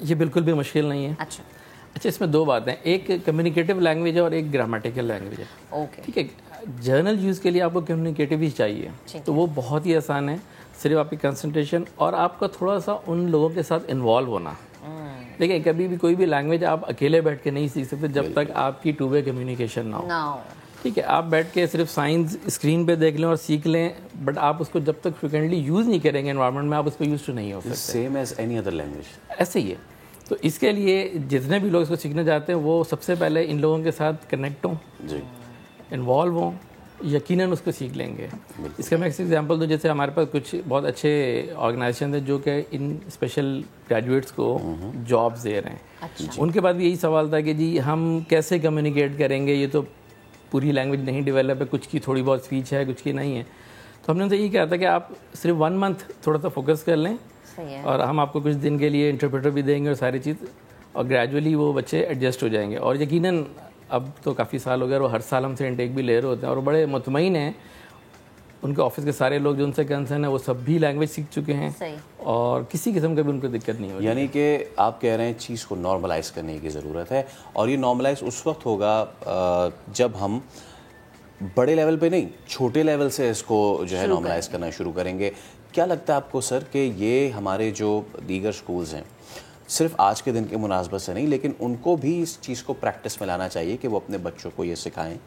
ये बिल्कुल भी मुश्किल नहीं है। अच्छा, इसमें दो बातें, एक कम्युनिकेटिव लैंग्वेज है और एक ग्रामेटिकल लैंग्वेज है। ओके, ठीक है। जर्नल यूज़ के लिए आपको कम्युनिकेटिव ही चाहिए, तो वो बहुत ही आसान है। सिर्फ आपकी कंसंट्रेशन और आपका थोड़ा सा उन लोगों के साथ इन्वॉल्व होना। देखिए, कभी भी कोई भी लैंग्वेज आप अकेले बैठ के नहीं सीख सकते जब तक आपकी टू वे कम्युनिकेशन ना हो। ठीक है, आप बैठ के सिर्फ साइंस स्क्रीन पे देख लें और सीख लें, बट आप उसको जब तक फ्रिक्वेंटली यूज़ नहीं करेंगे एनवायरनमेंट में, आप उस पर यूज टू नहीं हो सकते। Same as any other language, ऐसे ही है। तो इसके लिए जितने भी लोग इसको सीखना चाहते हैं वो सबसे पहले इन लोगों के साथ कनेक्ट हों, इन्वॉल्व हों, यकीनन उसको सीख लेंगे। इसका मैं एक एग्जांपल दूं, जैसे हमारे पास कुछ बहुत अच्छे ऑर्गेनाइजेशन है जो कि इन स्पेशल ग्रेजुएट्स को जॉब्स दे रहे हैं। अच्छा। उनके बाद भी यही सवाल था कि जी हम कैसे कम्युनिकेट करेंगे, ये तो पूरी लैंग्वेज नहीं डेवलप है, कुछ की थोड़ी बहुत स्पीच है, कुछ की नहीं है। तो हमने उनसे यही कहा था कि आप सिर्फ 1 मंथ थोड़ा सा फोकस कर लें, और हम आपको कुछ दिन के लिए इंटरप्रेटर भी देंगे और सारी चीज़, और ग्रेजुअली वो बच्चे एडजस्ट हो जाएंगे। और यकीनन अब तो काफ़ी साल हो गए और वो हर साल हमसे इंटेक भी ले रहे होते हैं और बड़े मुतमईन हैं। उनके ऑफिस के सारे लोग जो उनसे कंसर्न है वो सब भी लैंग्वेज सीख चुके हैं और किसी किस्म का भी उनको दिक्कत नहीं होगी। यानी कि आप कह रहे हैं चीज़ को नॉर्मलाइज करने की ज़रूरत है, और ये नॉर्मलाइज उस वक्त होगा जब हम बड़े लेवल पे नहीं, छोटे लेवल से इसको जो है नॉर्मलाइज करना शुरू करेंगे। क्या लगता है आपको सर कि ये हमारे जो दीगर स्कूल्स हैं, सिर्फ आज के दिन के मुनासबत से नहीं, लेकिन उनको भी इस चीज़ को प्रैक्टिस में लाना चाहिए कि वो अपने बच्चों को ये सिखाएं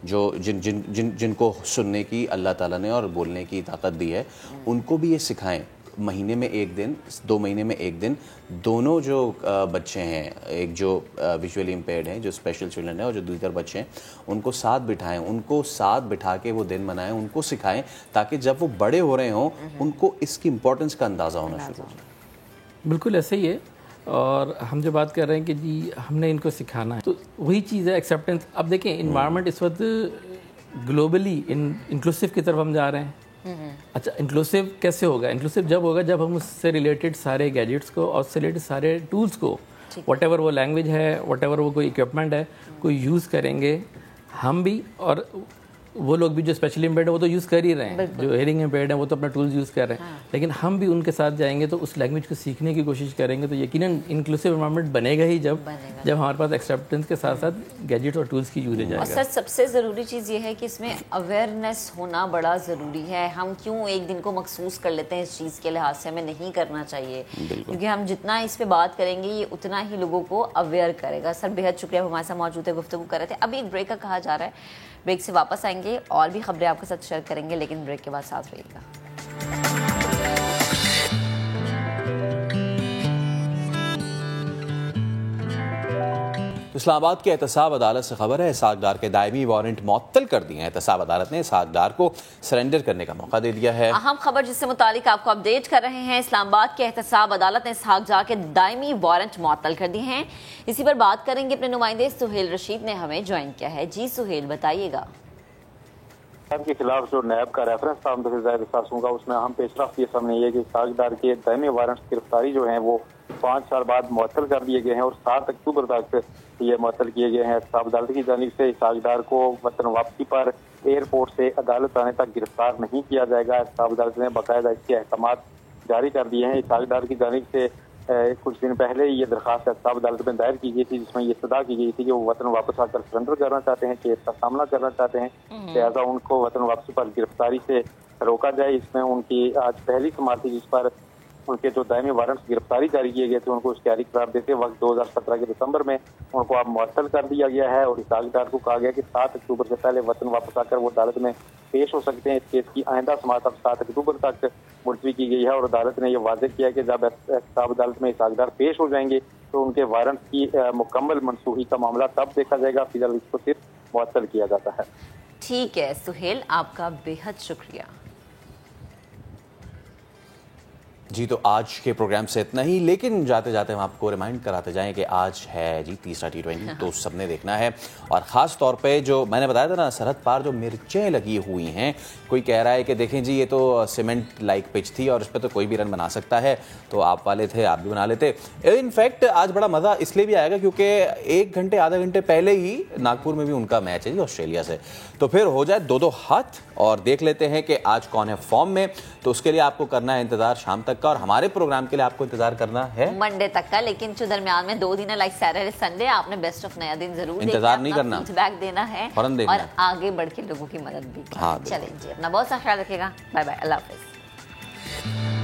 जो जिनको सुनने की अल्लाह ताला ने और बोलने की ताकत दी है, उनको भी ये सिखाएं। महीने में 1 दिन, 2 महीने में 1 दिन, दोनों जो बच्चे हैं, एक जो विजुअली इम्पेयर्ड हैं, जो स्पेशल चिल्ड्रन है, और जो दीगर बच्चे हैं, उनको साथ बिठाएं, उनको साथ बिठा के वो दिन मनाएं, उनको सिखाएं, ताकि जब वो बड़े हो रहे हों उनको इसकी इम्पोर्टेंस का अंदाज़ा होना शुरू हो जाए। बिल्कुल ऐसे ही है। और हम जो बात कर रहे हैं कि जी हमने इनको सिखाना है, तो वही चीज़ है एक्सेप्टेंस। अब देखें इन्वायरमेंट इस वक्त ग्लोबली इंक्लूसिव की तरफ हम जा रहे हैं। अच्छा, इंक्लूसिव कैसे होगा? इंक्लूसिव जब होगा जब हम उससे रिलेटेड सारे गैजेट्स को और उससे रिलेटेड सारे टूल्स को, व्हाटएवर वो लैंग्वेज है, व्हाटएवर वो कोई इक्विपमेंट है, कोई यूज़ करेंगे हम भी, और वो लोग भी जो स्पेशली इम्पेयर्ड है वो तो यूज़ कर ही रहे हैं, जो हेयरिंग इम्पेयर्ड है वो तो अपना टूल्स यूज़ कर रहे हैं, लेकिन हम भी उनके साथ जाएंगे तो उस लैंग्वेज को सीखने की कोशिश करेंगे, तो यकीनन इंक्लूसिव एनवायरनमेंट बनेगा ही जब हमारे पास एक्सेप्टेंस के साथ साथ गैजेट्स और टूल्स की यूज हो जाएगा। और सर सबसे ज़रूरी चीज़ ये है कि इसमें अवेयरनेस होना बड़ा ज़रूरी है। हम क्यों एक दिन को मखसूस कर लेते हैं इस चीज़ के लिहाज से, हमें नहीं करना चाहिए, क्योंकि हम जितना इस पर बात करेंगे ये उतना ही लोगों को अवेयर करेगा। सर बेहद शुक्रिया, हमारे साथ मौजूद है, गुफ्तगू कर रहे थे। अभी एक ब्रेक का कहा जा रहा है, ब्रेक से वापस आएंगे और भी खबरें आपके साथ शेयर करेंगे, लेकिन ब्रेक के बाद साथ रहिएगा। इस्लामाबाद की एहतसाब अदालत से खबर है, इसहाक डार के दायमी वारंट मुअत्तल कर दिए हैं। एहतसाब अदालत ने इसहाक डार को सरेंडर करने का मौका दे दिया है। अहम खबर जिससे मुतालिक आपको अपडेट कर रहे हैं, इस्लामाबाद के एहतसाब अदालत ने इसहाक डार के दायमी वारंट मुअत्तल कर दिए हैं। इसी पर बात करेंगे, अपने नुमाइंदे सुहेल रशीद ने हमें ज्वाइन किया है। जी सुहेल, बताइएगा। के खिलाफ जो नैब का रेफरेंस था का, उसमें अहम पेशरफ ये सामने ये कि इसहाक डार के दायमी वारंट गिरफ्तारी जो है वो 5 साल बाद मुअत्तल कर दिए गए हैं और 7 अक्टूबर तक ये मुअत्तल किए गए हैं। एहतसाब अदालत की जानिब से इसहाक डार को वतन वापसी पर एयरपोर्ट से अदालत आने तक गिरफ्तार नहीं किया जाएगा। एहतसाब अदालत ने बाकायदा इसके अहकामात जारी कर दिए हैं। इसहाक डार की जानिब से कुछ दिन पहले ये दरखास्त एहतसाब अदालत में दायर की गई थी, जिसमें ये इस्तदा की गई थी कि वो वतन वापस आकर सरेंडर करना चाहते हैं, केस का सामना करना चाहते हैं, लिहाजा उनको वतन वापसी पर गिरफ्तारी से रोका जाए। इसमें उनकी आज पहली समाअत थी जिस पर उनके जो दायमी वारंट गिरफ्तारी जारी किए गए थे उनको इख्तियारी करार देते वक्त 2017 के दिसंबर में उनको अब मुअत्तल कर दिया गया है और इसहाक डार को कहा गया कि 7 अक्टूबर से पहले वतन वापस आकर वो अदालत में पेश हो सकते हैं। इस केस की आइंदा समाअत अब 7 अक्टूबर तक मुलतवी की गई है और अदालत ने यह वाज़ेह किया कि जब एहतसाब अदालत में इसहाक डार पेश हो जाएंगे तो उनके वारंट की मुकम्मल मनसूखी का मामला तब देखा जाएगा, फिलहाल इसको सिर्फ मुअत्तल किया जाता है। ठीक है सुहेल, आपका बेहद शुक्रिया। जी तो आज के प्रोग्राम से इतना ही, लेकिन जाते जाते हम आपको रिमाइंड कराते जाएं कि आज है जी तीसरा T20, तो सबने देखना है। और ख़ास तौर पे जो मैंने बताया था ना, सरहद पार जो मिर्चें लगी हुई हैं, कोई कह रहा है कि देखें जी ये तो सीमेंट लाइक पिच थी और इस पर तो कोई भी रन बना सकता है, तो आप वाले थे, आप भी बना लेते। इनफैक्ट आज बड़ा मज़ा इसलिए भी आएगा क्योंकि 1 घंटे आधे घंटे पहले ही नागपुर में भी उनका मैच है जी ऑस्ट्रेलिया से, तो फिर हो जाए 2-2 हाथ और देख लेते हैं कि आज कौन है फॉर्म में। तो उसके लिए आपको करना है इंतज़ार शाम तक का, और हमारे प्रोग्राम के लिए आपको इंतजार करना है मंडे तक का, लेकिन जो दरमियान में 2 दिन है लाइक सैटरडे संडे, आपने बेस्ट ऑफ नया दिन जरूर इंतजार नहीं करना, फीडबैक देना है और आगे बढ़ के लोगों की मदद भी। चलें जी, अपना बहुत सा ख्याल रखिएगा। बाय बाय, अल्लाह हाफिज।